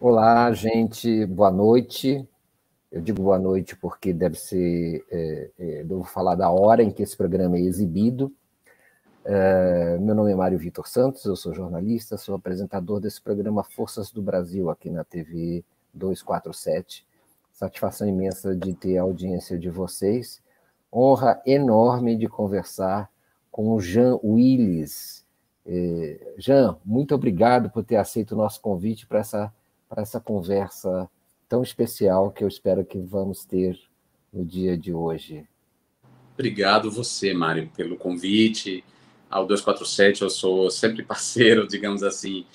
Olá, gente, boa noite. Eu digo boa noite porque deve ser, devo falar da hora em que esse programa é exibido. Meu nome é Mário Vitor Santos, eu sou jornalista, sou apresentador desse programa Forças do Brasil aqui na TV 247. Satisfação imensa de ter a audiência de vocês. Honra enorme de conversar com o Jean Willis. Jean, muito obrigado por ter aceito o nosso convite para essa conversa tão especial que eu espero que vamos ter no dia de hoje. Obrigado você, Mário, pelo convite ao 247. Eu sou sempre parceiro, digamos assim,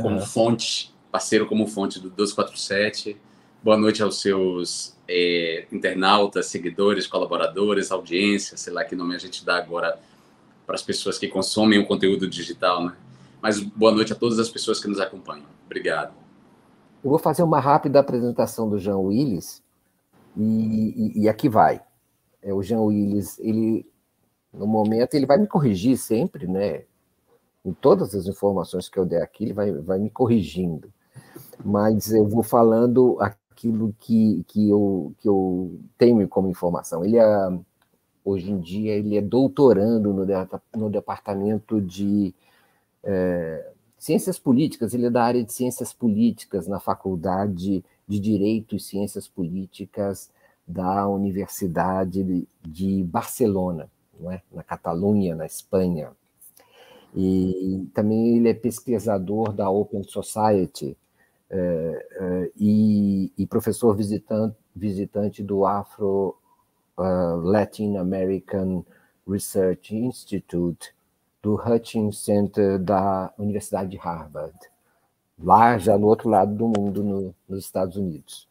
como fonte, parceiro como fonte do 247. Boa noite aos seus internautas, seguidores, colaboradores, audiência, sei lá que nome a gente dá agora para as pessoas que consomem o conteúdo digital, né? Mas boa noite a todas as pessoas que nos acompanham. Obrigado. Eu vou fazer uma rápida apresentação do Jean Willis e aqui vai. O Jean Willis, no momento, ele vai me corrigir sempre, né? Em todas as informações que eu der aqui, ele vai me corrigindo. Mas eu vou falando aquilo que eu tenho como informação. Hoje em dia, ele é doutorando no departamento de Ciências Políticas, ele é da área de Ciências Políticas na Faculdade de Direito e Ciências Políticas da Universidade de Barcelona, não é? Na Catalunha, na Espanha. E também ele é pesquisador da Open Society e professor visitante do Afro Latin American Research Institute, do Hutchins Center da Universidade de Harvard, lá já no outro lado do mundo, nos Estados Unidos.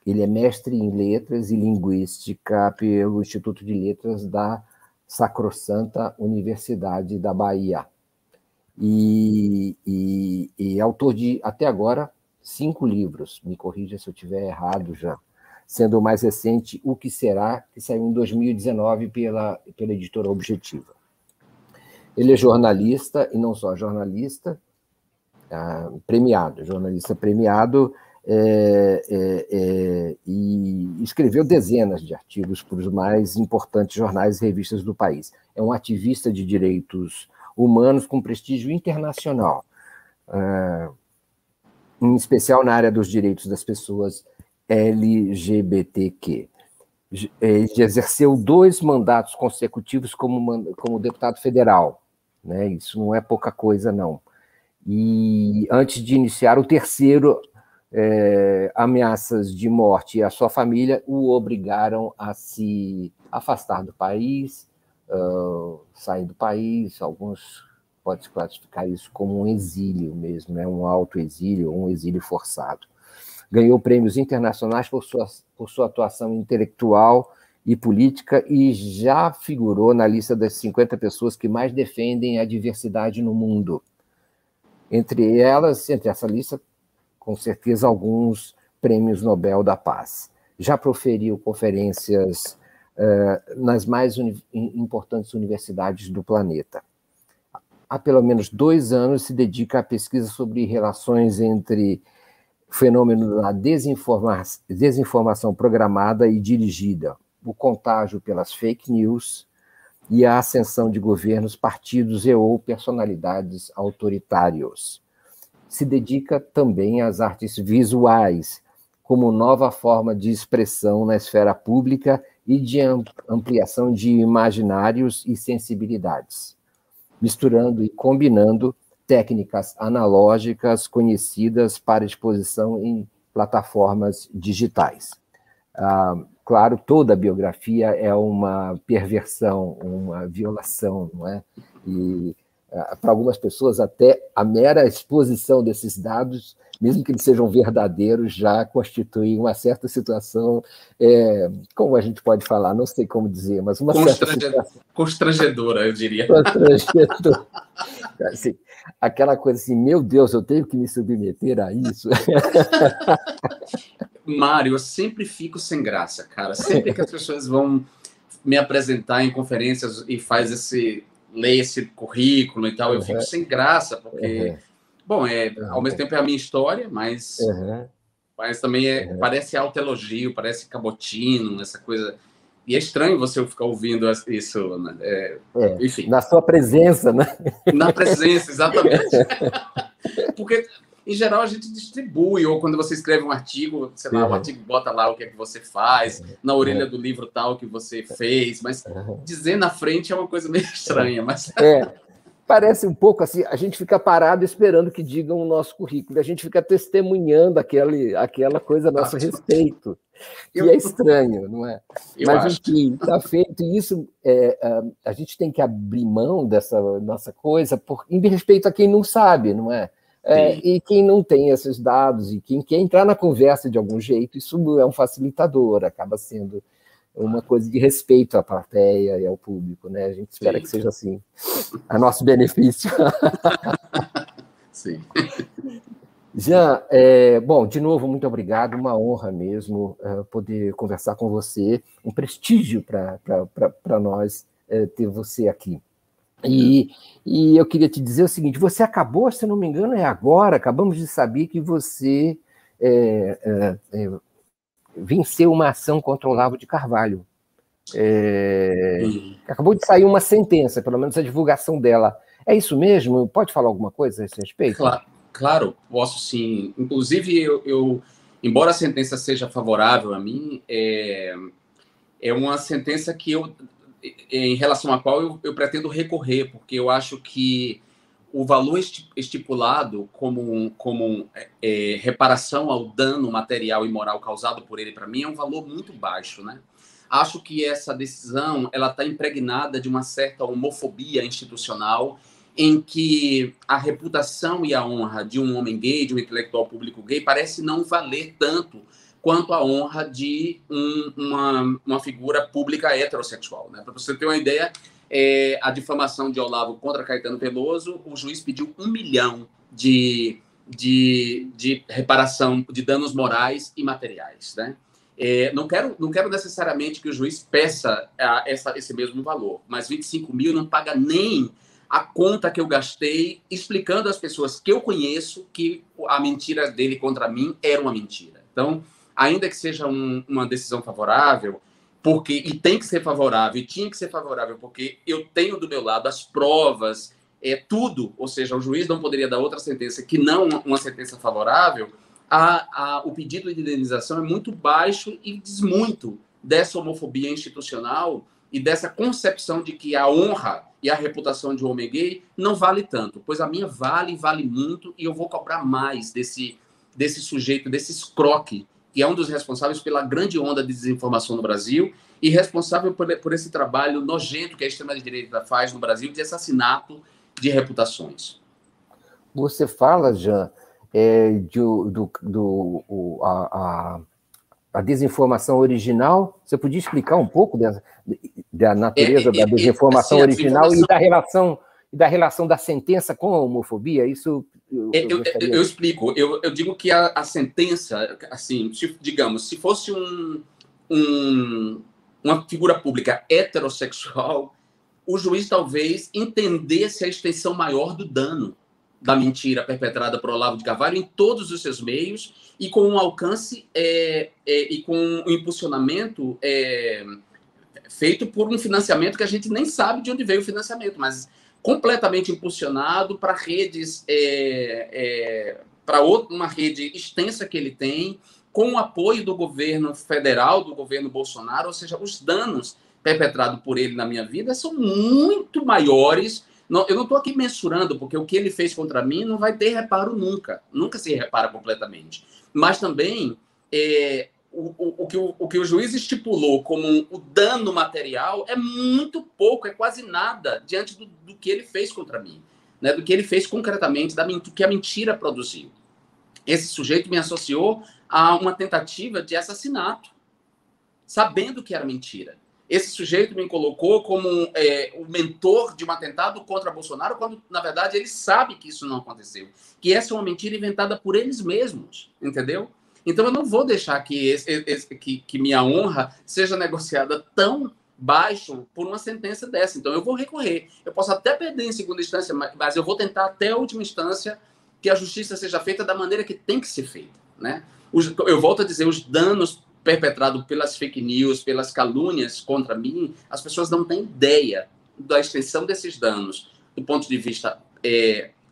Ele é mestre em Letras e Linguística pelo Instituto de Letras da Sacrosanta Universidade da Bahia. E autor de, até agora, 5 livros. Me corrija se eu estiver errado já. Sendo o mais recente, O Que Será, que saiu em 2019 pela editora Objetiva. Ele é jornalista, e não só jornalista, jornalista premiado, e escreveu dezenas de artigos para os mais importantes jornais e revistas do país. É um ativista de direitos humanos com prestígio internacional, em especial na área dos direitos das pessoas LGBTQ. Ele exerceu 2 mandatos consecutivos como deputado federal, né? Isso não é pouca coisa, não. E antes de iniciar o terceiro, ameaças de morte à sua família o obrigaram a se afastar do país, sair do país. Alguns podem classificar isso como um exílio mesmo, né? Um autoexílio ou um exílio forçado. Ganhou prêmios internacionais por sua atuação intelectual e política e já figurou na lista das 50 pessoas que mais defendem a diversidade no mundo. Entre essa lista, com certeza, alguns prêmios Nobel da Paz. Já proferiu conferências nas mais importantes universidades do planeta. Há pelo menos 2 anos se dedica à pesquisa sobre relações entre o fenômeno da desinformação programada e dirigida, o contágio pelas fake news e a ascensão de governos, partidos ou personalidades autoritários. Se dedica também às artes visuais, como nova forma de expressão na esfera pública e de ampliação de imaginários e sensibilidades, misturando e combinando técnicas analógicas conhecidas para exposição em plataformas digitais. Claro, toda a biografia é uma perversão, uma violação, não é? E para algumas pessoas, até a mera exposição desses dados, mesmo que eles sejam verdadeiros, já constitui uma certa situação, como a gente pode falar, não sei como dizer, mas uma certa situação constrangedora, eu diria. Constrangedora. Assim, aquela coisa assim, meu Deus, eu tenho que me submeter a isso? Mário, eu sempre fico sem graça, cara. Sempre que as pessoas vão me apresentar em conferências e lê esse currículo e tal, eu fico sem graça, porque Bom, ao mesmo tempo é a minha história, mas também parece autoelogio, parece cabotino, essa coisa. E é estranho você ficar ouvindo isso, né? Enfim. Na sua presença, né? Na presença, exatamente. Porque, em geral, a gente distribui, ou quando você escreve um artigo, sei lá, o artigo bota lá o que é que você faz, na orelha do livro tal que você fez, mas dizer na frente é uma coisa meio estranha. Mas... Parece um pouco assim, a gente fica parado esperando que digam o nosso currículo, a gente fica testemunhando aquela coisa a nosso respeito, que é estranho, não é? Mas, enfim, está feito, e isso, a gente tem que abrir mão dessa nossa coisa em respeito a quem não sabe, não é? E quem não tem esses dados, e quem quer entrar na conversa de algum jeito, isso é um facilitador, acaba sendo uma coisa de respeito à plateia e ao público, né? A gente espera que seja assim, a nosso benefício. Sim. Jean, bom, de novo, muito obrigado, uma honra mesmo poder conversar com você, um prestígio para nós ter você aqui. E eu queria te dizer o seguinte, você acabou, se não me engano, agora, acabamos de saber que você venceu uma ação contra o Olavo de Carvalho. Acabou de sair uma sentença, pelo menos a divulgação dela. É isso mesmo? Pode falar alguma coisa a esse respeito? Claro, posso sim. Inclusive, embora a sentença seja favorável a mim, é uma sentença que em relação à qual eu pretendo recorrer, porque eu acho que o valor estipulado como reparação ao dano material e moral causado por ele, para mim, é um valor muito baixo, né? Acho que essa decisão ela está impregnada de uma certa homofobia institucional, em que a reputação e a honra de um homem gay, de um intelectual público gay, parece não valer tanto quanto a honra de uma figura pública heterossexual, né? Para você ter uma ideia, a difamação de Olavo contra Caetano Veloso, o juiz pediu 1 milhão de reparação de danos morais e materiais, né? Não quero necessariamente que o juiz peça esse mesmo valor, mas 25 mil não paga nem a conta que eu gastei explicando às pessoas que eu conheço que a mentira dele contra mim era uma mentira. Então, ainda que seja uma decisão favorável, e tem que ser favorável, e tinha que ser favorável, porque eu tenho do meu lado as provas, tudo, ou seja, o juiz não poderia dar outra sentença que não uma sentença favorável, o pedido de indenização é muito baixo e diz muito dessa homofobia institucional e dessa concepção de que a honra e a reputação de um homem gay não vale tanto, pois a minha vale muito, e eu vou cobrar mais desse sujeito, desse escroque, que é um dos responsáveis pela grande onda de desinformação no Brasil e responsável por esse trabalho nojento que a extrema-direita faz no Brasil de assassinato de reputações. Você fala, Jean, a desinformação original. Você podia explicar um pouco da natureza da desinformação original e da relação da sentença com a homofobia? Isso eu explico. Eu digo que a sentença, assim, digamos, se fosse uma figura pública heterossexual, o juiz talvez entendesse a extensão maior do dano da mentira perpetrada por Olavo de Carvalho em todos os seus meios e com um alcance e com um impulsionamento feito por um financiamento que a gente nem sabe de onde veio o financiamento, mas completamente impulsionado para redes, para uma rede extensa que ele tem, com o apoio do governo federal, do governo Bolsonaro, ou seja, os danos perpetrados por ele na minha vida são muito maiores. Eu não estou aqui mensurando, porque o que ele fez contra mim não vai ter reparo nunca se repara completamente. Mas também o que o juiz estipulou como o dano material é muito pouco, é quase nada diante do que ele fez contra mim, né? Do que ele fez concretamente, do que a mentira produziu. Esse sujeito me associou a uma tentativa de assassinato, sabendo que era mentira. Esse sujeito me colocou como o mentor de um atentado contra Bolsonaro, quando, na verdade, ele sabe que isso não aconteceu. Que essa é uma mentira inventada por eles mesmos, entendeu? Então, eu não vou deixar que minha honra seja negociada tão baixo por uma sentença dessa. Então, eu vou recorrer. Eu posso até perder em segunda instância, mas eu vou tentar até a última instância que a justiça seja feita da maneira que tem que ser feita, né? Eu volto a dizer, os danos perpetrados pelas fake news, pelas calúnias contra mim, as pessoas não têm ideia da extensão desses danos, do ponto de vista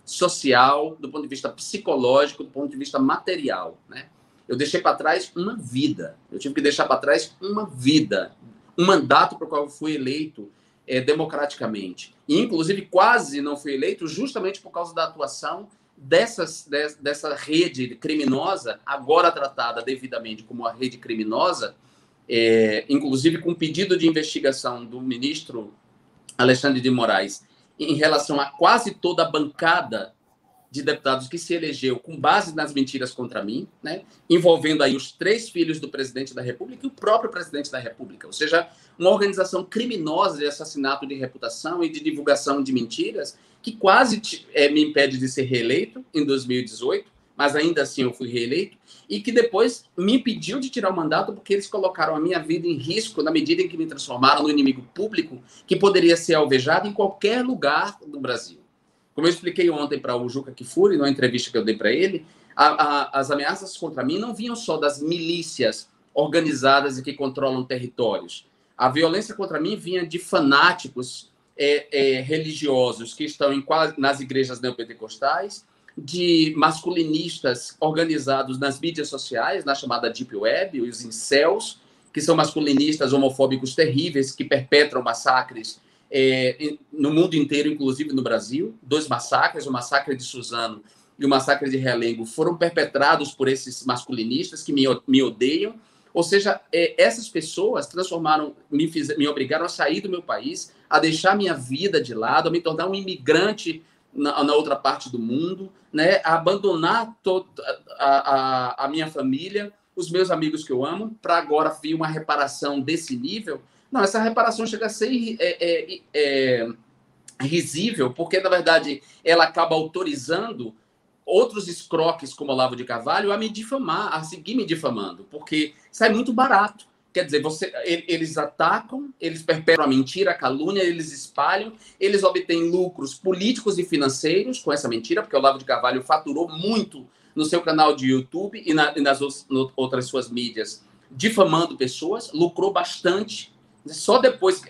social, do ponto de vista psicológico, do ponto de vista material, né? Eu deixei para trás uma vida, eu tive que deixar para trás uma vida, um mandato para o qual eu fui eleito democraticamente. E, inclusive, quase não fui eleito justamente por causa da atuação dessa rede criminosa, agora tratada devidamente como uma rede criminosa, inclusive com pedido de investigação do ministro Alexandre de Moraes em relação a quase toda a bancada de deputados que se elegeu com base nas mentiras contra mim, né, envolvendo aí os 3 filhos do presidente da República e o próprio presidente da República, ou seja, uma organização criminosa de assassinato de reputação e de divulgação de mentiras que quase me impede de ser reeleito em 2018, mas ainda assim eu fui reeleito, e que depois me impediu de tirar o mandato porque eles colocaram a minha vida em risco na medida em que me transformaram no inimigo público que poderia ser alvejado em qualquer lugar do Brasil. Como eu expliquei ontem para o Juca Kfouri, numa entrevista que eu dei para ele, as ameaças contra mim não vinham só das milícias organizadas e que controlam territórios. A violência contra mim vinha de fanáticos religiosos que estão nas igrejas neopentecostais, de masculinistas organizados nas mídias sociais, na chamada Deep Web, os incels, que são masculinistas homofóbicos terríveis que perpetram massacres no mundo inteiro, inclusive no Brasil. 2 massacres, o massacre de Suzano e o massacre de Realengo, foram perpetrados por esses masculinistas que me odeiam. Ou seja, essas pessoas me obrigaram a sair do meu país, a deixar minha vida de lado, a me tornar um imigrante na outra parte do mundo, né? A abandonar toda a minha família, os meus amigos que eu amo, para agora vir uma reparação desse nível. Não, essa reparação chega a ser risível, porque, na verdade, ela acaba autorizando outros escroques, como Olavo de Carvalho, a me difamar, a seguir me difamando, porque sai muito barato. Quer dizer, eles atacam, eles perpetram a mentira, a calúnia, eles espalham, eles obtêm lucros políticos e financeiros com essa mentira, porque o Olavo de Carvalho faturou muito no seu canal de YouTube e nas outras suas mídias, difamando pessoas, lucrou bastante. Só depois,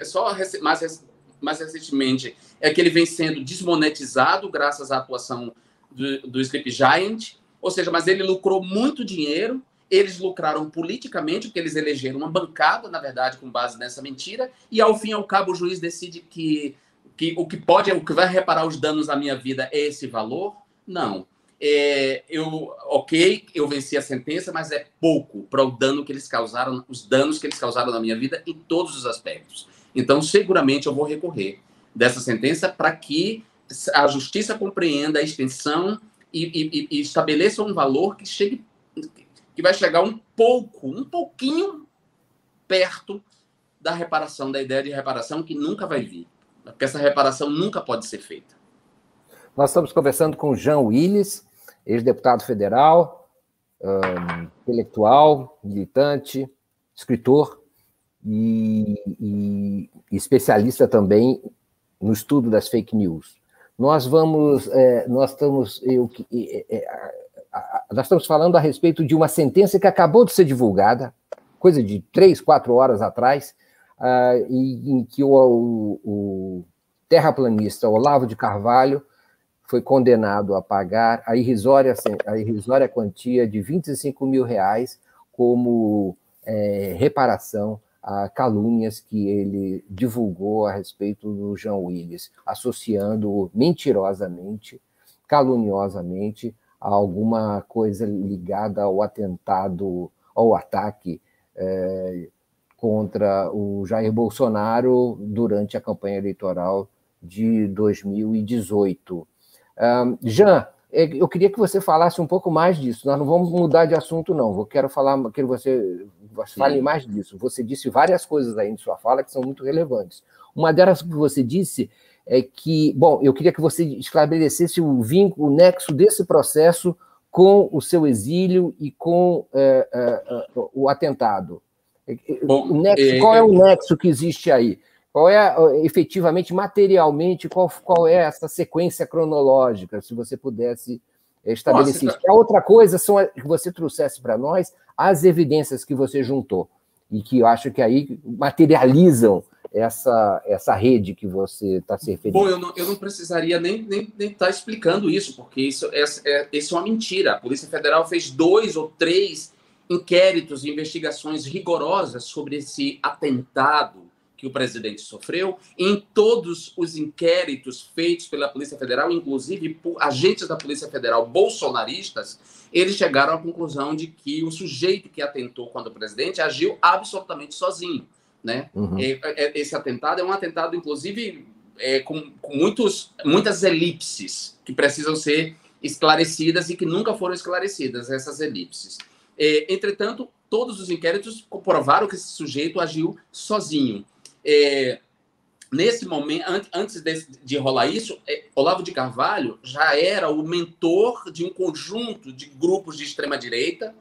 mais recentemente, é que ele vem sendo desmonetizado graças à atuação do Sleep Giant, ou seja, mas ele lucrou muito dinheiro. Eles lucraram politicamente, porque eles elegeram uma bancada, na verdade, com base nessa mentira, e ao fim e ao cabo o juiz decide que o que vai reparar os danos à minha vida é esse valor? Não. Eu venci a sentença, mas é pouco para os danos que eles causaram na minha vida em todos os aspectos. Então, seguramente eu vou recorrer dessa sentença para que a justiça compreenda a extensão e estabeleça um valor que vai chegar um pouquinho perto da reparação, da ideia de reparação que nunca vai vir, porque essa reparação nunca pode ser feita. Nós estamos conversando com Jean Willis, ex-deputado federal, intelectual, militante, escritor e especialista também no estudo das fake news. Nós estamos falando a respeito de uma sentença que acabou de ser divulgada, coisa de 3, 4 horas atrás, em que o terraplanista Olavo de Carvalho foi condenado a pagar a irrisória quantia de R$25 mil como reparação a calúnias que ele divulgou a respeito do Jean Willis, associando mentirosamente, caluniosamente, a alguma coisa ligada ao atentado, ao ataque contra o Jair Bolsonaro durante a campanha eleitoral de 2018. Jean, eu queria que você falasse um pouco mais disso. Nós não vamos mudar de assunto, não. Eu quero que você fale mais disso. Você disse várias coisas aí em sua fala que são muito relevantes. Uma delas que você disse é que, bom, eu queria que você estabelecesse o vínculo, o nexo desse processo com o seu exílio e com o atentado. Bom, qual é o nexo que existe aí? Qual é, efetivamente, materialmente, qual é essa sequência cronológica, se você pudesse estabelecidos. A outra coisa que você trouxesse para nós as evidências que você juntou, e que eu acho que aí materializam essa rede que você está se referindo. Bom, eu não precisaria nem estar explicando isso, porque isso é uma mentira. A Polícia Federal fez 2 ou 3 inquéritos e investigações rigorosas sobre esse atentado que o presidente sofreu. Em todos os inquéritos feitos pela Polícia Federal, inclusive por agentes da Polícia Federal bolsonaristas, eles chegaram à conclusão de que o sujeito que atentou contra o presidente agiu absolutamente sozinho, né? Uhum. Esse atentado é um atentado, inclusive, com muitas elipses que precisam ser esclarecidas e que nunca foram esclarecidas, essas elipses. Entretanto, todos os inquéritos comprovaram que esse sujeito agiu sozinho. Nesse momento, antes de rolar isso, Olavo de Carvalho já era o mentor de um conjunto de grupos de extrema-direita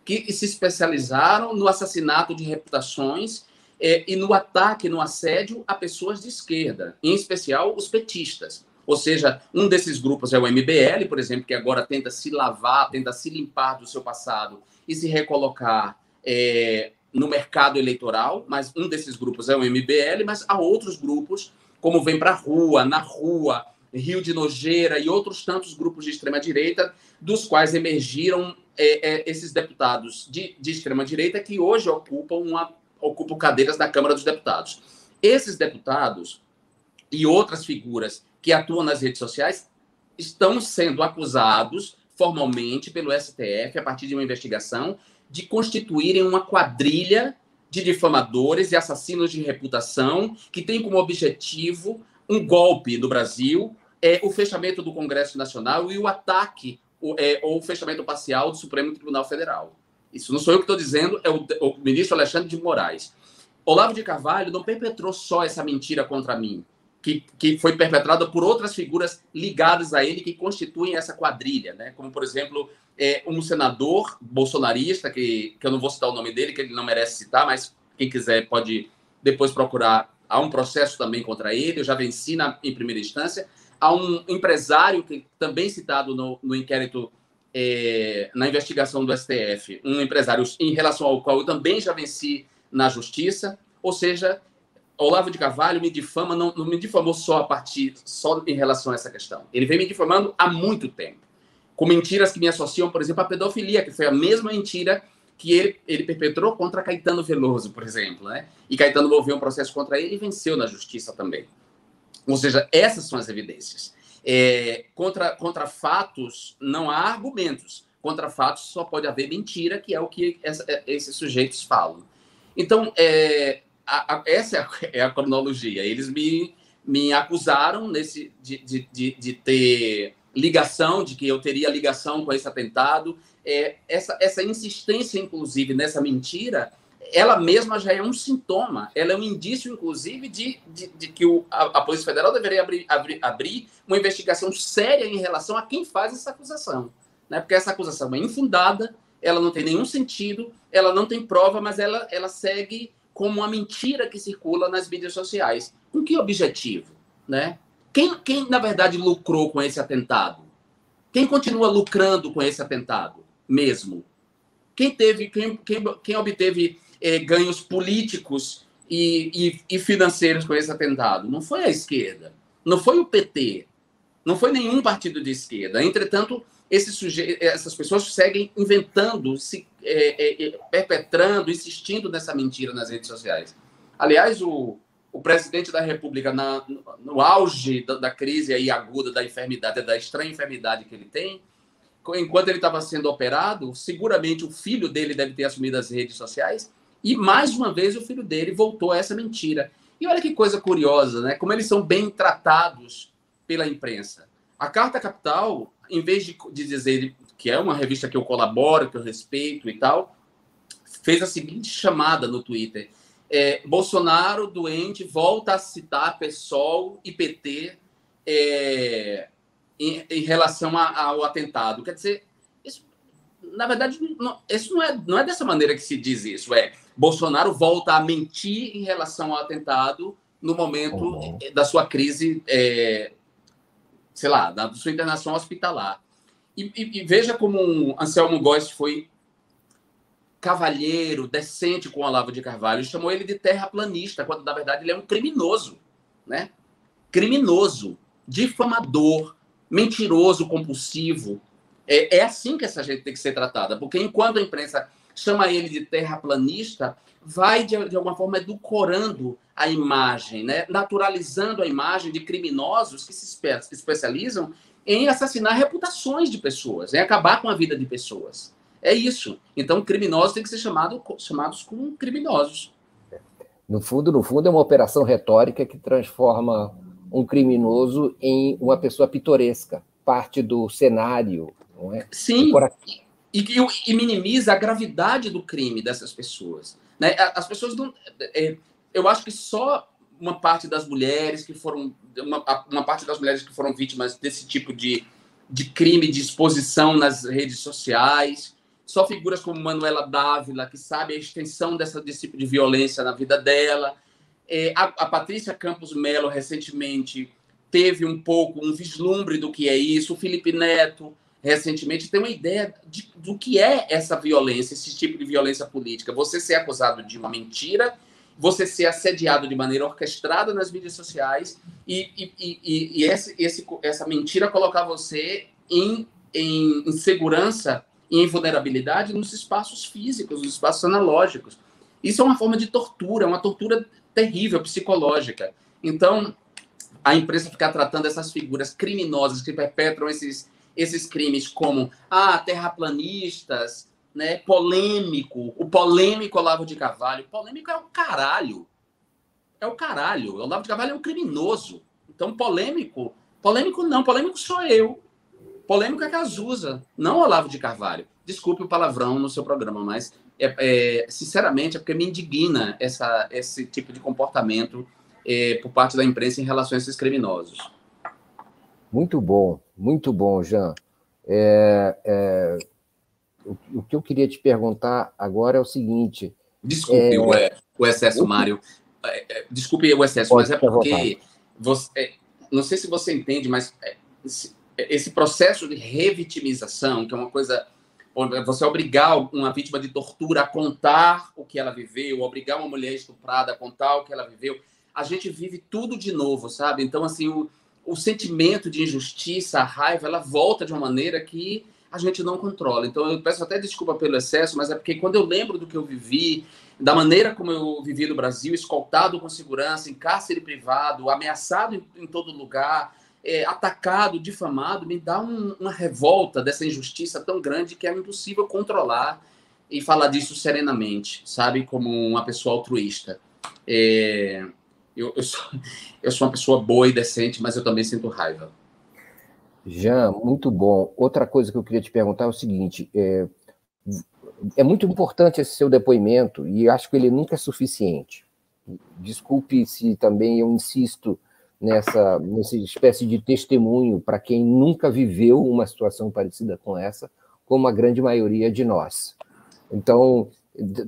que se especializaram no assassinato de reputações e no ataque, no assédio a pessoas de esquerda, em especial os petistas. Ou seja, um desses grupos é o MBL, por exemplo, que agora tenta se lavar, tenta se limpar do seu passado e se recolocar no mercado eleitoral, mas um desses grupos é o MBL, mas há outros grupos, como Vem Pra Rua, Na Rua, Rio de Nojeira e outros tantos grupos de extrema-direita, dos quais emergiram esses deputados de extrema-direita que hoje ocupam cadeiras da Câmara dos Deputados. Esses deputados e outras figuras que atuam nas redes sociais estão sendo acusados formalmente pelo STF, a partir de uma investigação, de constituírem uma quadrilha de difamadores e assassinos de reputação que tem como objetivo um golpe no Brasil, o fechamento do Congresso Nacional e o ataque ou o fechamento parcial do Supremo Tribunal Federal. Isso não sou eu que estou dizendo, é o ministro Alexandre de Moraes. Olavo de Carvalho não perpetrou só essa mentira contra mim, que foi perpetrada por outras figuras ligadas a ele que constituem essa quadrilha, né? Como, por exemplo, um senador bolsonarista, que eu não vou citar o nome dele, que ele não merece citar, mas quem quiser pode depois procurar. Há um processo também contra ele, eu já venci em primeira instância. Há um empresário, que também citado no inquérito, na investigação do STF, um empresário em relação ao qual eu também já venci na justiça. Ou seja, Olavo de Carvalho me difama, não me difamou só em relação a essa questão. Ele vem me difamando há muito tempo, com mentiras que me associam, por exemplo, à pedofilia, que foi a mesma mentira que ele perpetrou contra Caetano Veloso, por exemplo, né? E Caetano moveu um processo contra ele e venceu na justiça também. Ou seja, essas são as evidências. Contra fatos não há argumentos. Contra fatos só pode haver mentira, que é o que esses sujeitos falam. Então, essa é a cronologia. Eles me acusaram de ter ligação, de que eu teria ligação com esse atentado. Essa insistência, inclusive, nessa mentira, ela mesma já é um sintoma, ela é um indício, inclusive, de que a Polícia Federal deveria abrir uma investigação séria em relação a quem faz essa acusação, né? Porque essa acusação é infundada, ela não tem nenhum sentido, ela não tem prova, mas ela segue como uma mentira que circula nas mídias sociais. Com que objetivo, né? Quem, na verdade, lucrou com esse atentado? Quem continua lucrando com esse atentado mesmo? Quem obteve ganhos políticos e financeiros com esse atentado? Não foi a esquerda, não foi o PT, não foi nenhum partido de esquerda. Entretanto, essas pessoas seguem inventando, perpetrando, insistindo nessa mentira nas redes sociais. Aliás, o presidente da República, no auge da crise aí aguda da enfermidade, da estranha enfermidade que ele tem, enquanto ele estava sendo operado, seguramente o filho dele deve ter assumido as redes sociais, e mais uma vez o filho dele voltou a essa mentira. E olha que coisa curiosa, né? Como eles são bem tratados pela imprensa. A Carta Capital, em vez de dizer que é uma revista que eu colaboro, que eu respeito e tal, fez a seguinte chamada no Twitter: Bolsonaro, doente, volta a citar PSOL e PT em relação ao atentado. Quer dizer, isso, na verdade, isso não é dessa maneira que se diz isso. Bolsonaro volta a mentir em relação ao atentado no momento da sua crise, sei lá, da sua internação hospitalar. E veja como Anselmo Góes foi cavalheiro, decente com o Olavo de Carvalho, chamou ele de terraplanista, quando, na verdade, ele é um criminoso, né? Criminoso, difamador, mentiroso, compulsivo. É assim que essa gente tem que ser tratada, porque enquanto a imprensa chama ele de terraplanista, vai, de alguma forma, edulcorando a imagem, né? Naturalizando a imagem de criminosos que se especializam em assassinar reputações de pessoas, em acabar com a vida de pessoas. É isso. Então, criminosos têm que ser chamados como criminosos. No fundo, é uma operação retórica que transforma um criminoso em uma pessoa pitoresca, parte do cenário, não é? Sim, e minimiza a gravidade do crime dessas pessoas. Né? As pessoas não... eu acho que só uma parte das mulheres que foram... Uma parte das mulheres que foram vítimas desse tipo de crime de exposição nas redes sociais, só figuras como Manuela Dávila, que sabe a extensão desse tipo de violência na vida dela. A Patrícia Campos Melo, recentemente, teve um vislumbre do que é isso. O Felipe Neto, recentemente, tem uma ideia do que é essa violência, esse tipo de violência política. Você ser acusado de uma mentira, você ser assediado de maneira orquestrada nas mídias sociais e essa mentira colocar você em insegurança e em vulnerabilidade nos espaços físicos, nos espaços analógicos. Isso é uma forma de tortura, uma tortura terrível, psicológica. Então, a imprensa ficar tratando essas figuras criminosas que perpetram esses crimes como terraplanistas, né, polêmico, o polêmico Olavo de Carvalho. Polêmico é o caralho. É o caralho. O Olavo de Carvalho é um criminoso. Então, polêmico não. Polêmico sou eu. Polêmico é Cazuza, não Olavo de Carvalho. Desculpe o palavrão no seu programa, mas, sinceramente, é porque me indigna esse tipo de comportamento por parte da imprensa em relação a esses criminosos. Muito bom, Jean. O que eu queria te perguntar agora é o seguinte... Desculpe o excesso, Mário. Desculpe o excesso, mas é porque... não sei se você entende, mas esse processo de revitimização, que é uma coisa... Você obrigar uma vítima de tortura a contar o que ela viveu, obrigar uma mulher estuprada a contar o que ela viveu, a gente vive tudo de novo, sabe? Então, assim, o sentimento de injustiça, a raiva, ela volta de uma maneira que a gente não controla. Então, eu peço até desculpa pelo excesso, mas é porque quando eu lembro do que eu vivi, da maneira como eu vivi no Brasil, escoltado com segurança, em cárcere privado, ameaçado em todo lugar, atacado, difamado, me dá uma revolta dessa injustiça tão grande que é impossível controlar e falar disso serenamente, sabe? Como uma pessoa altruísta. Eu sou uma pessoa boa e decente, mas eu também sinto raiva. Jean, muito bom. Outra coisa que eu queria te perguntar é o seguinte, é muito importante esse seu depoimento e acho que ele nunca é suficiente. Desculpe se também eu insisto nessa espécie de testemunho para quem nunca viveu uma situação parecida com essa, como a grande maioria de nós. Então,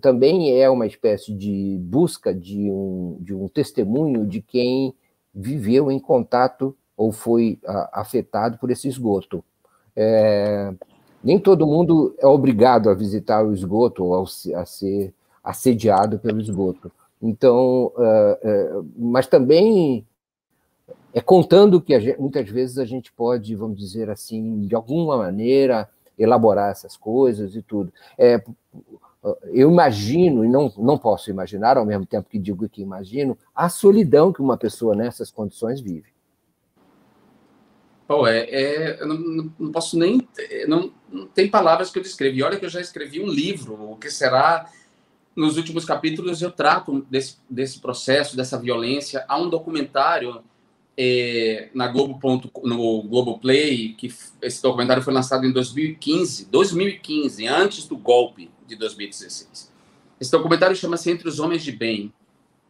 também é uma espécie de busca de um testemunho de quem viveu em contato ou foi afetado por esse esgoto. Nem todo mundo é obrigado a visitar o esgoto ou a ser assediado pelo esgoto. Então, mas também contando que muitas vezes a gente pode, vamos dizer assim, de alguma maneira, elaborar essas coisas e tudo. Eu imagino, e não posso imaginar, ao mesmo tempo que digo que imagino, a solidão que uma pessoa nessas condições vive. Eu não posso nem... Não tem palavras que eu descrevi. Olha que eu já escrevi um livro, o que será... Nos últimos capítulos eu trato desse processo, dessa violência. Há um documentário no Globoplay, que esse documentário foi lançado em 2015, antes do golpe de 2016. Esse documentário chama-se Entre os Homens de Bem,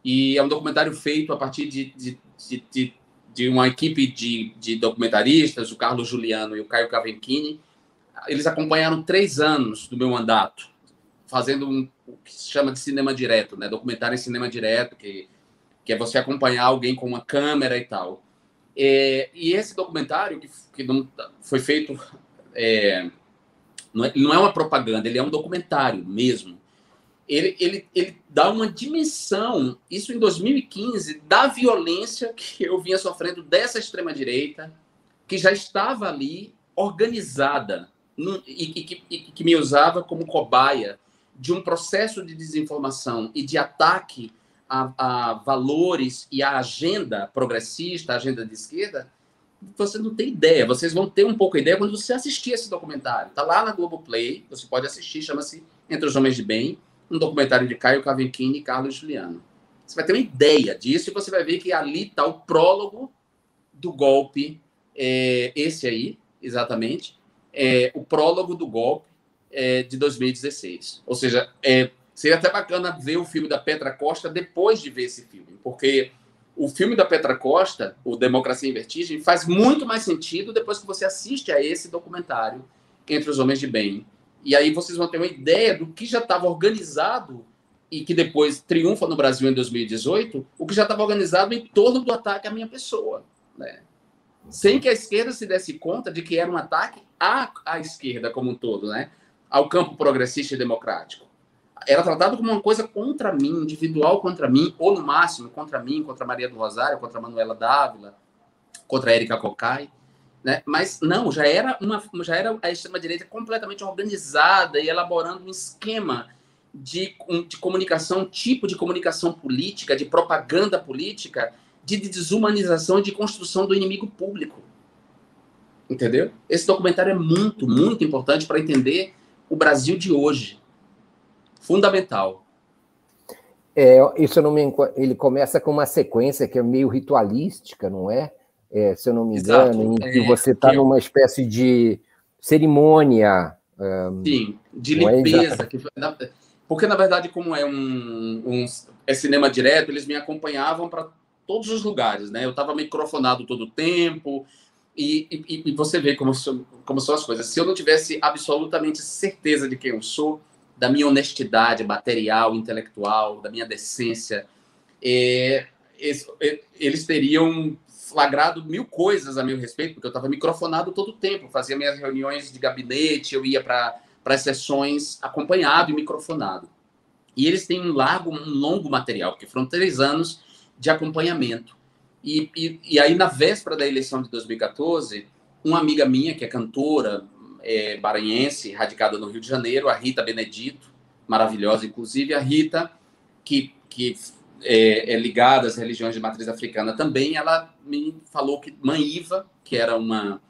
e é um documentário feito a partir de uma equipe de documentaristas, o Carlos Juliano e o Caio Cavenchini. Eles acompanharam 3 anos do meu mandato, fazendo o que se chama de cinema direto, né? Documentário em cinema direto, que é você acompanhar alguém com uma câmera e tal. E esse documentário, que não foi feito não é uma propaganda, ele é um documentário mesmo. Ele dá uma dimensão, isso em 2015, da violência que eu vinha sofrendo dessa extrema-direita, que já estava ali organizada e que me usava como cobaia de um processo de desinformação e de ataque a valores e a agenda progressista, a agenda de esquerda. Você não tem ideia. Vocês vão ter um pouco de ideia quando você assistir esse documentário. Está lá na Globoplay, você pode assistir, chama-se Entre os Homens de Bem, um documentário de Caio Cavaquinho e Carlos Juliano. Você vai ter uma ideia disso e você vai ver que ali está o prólogo do golpe, esse aí, exatamente, o prólogo do golpe de 2016. Ou seja, seria até bacana ver o filme da Petra Costa depois de ver esse filme, porque o filme da Petra Costa, o Democracia em Vertigem, faz muito mais sentido depois que você assiste a esse documentário, Entre os Homens de Bem. E aí vocês vão ter uma ideia do que já estava organizado e que depois triunfa no Brasil em 2018, o que já estava organizado em torno do ataque à minha pessoa, né? Sem que a esquerda se desse conta de que era um ataque à esquerda como um todo, né? Ao campo progressista e democrático. Era tratado como uma coisa contra mim, individual contra mim, ou no máximo contra mim, contra Maria do Rosário, contra Manuela Dávila, contra Érica Cocai, né? Mas não, já era a extrema-direita completamente organizada e elaborando um esquema de comunicação, um tipo de comunicação política, de propaganda política, de desumanização e de construção do inimigo público. Entendeu? Esse documentário é muito, muito importante para entender o Brasil de hoje. Fundamental. Isso não me... Ele começa com uma sequência que é meio ritualística, não é? Se eu não me engano, em que você está numa espécie de cerimônia. Sim, de limpeza. Porque, na verdade, como é cinema direto, eles me acompanhavam para todos os lugares, né? Eu estava microfonado todo o tempo, e você vê como são as coisas. Se eu não tivesse absolutamente certeza de quem eu sou, da minha honestidade material, intelectual, da minha decência, eles teriam flagrado 1000 coisas a meu respeito, porque eu estava microfonado todo o tempo, fazia minhas reuniões de gabinete, eu ia para as sessões acompanhado e microfonado. E eles têm um longo material, porque foram 3 anos de acompanhamento. E aí, na véspera da eleição de 2014, uma amiga minha, que é cantora, maranhense, radicada no Rio de Janeiro, a Rita Benedito, maravilhosa, inclusive, a Rita, que é ligada às religiões de matriz africana também, ela me falou que Mãe Iva, que era uma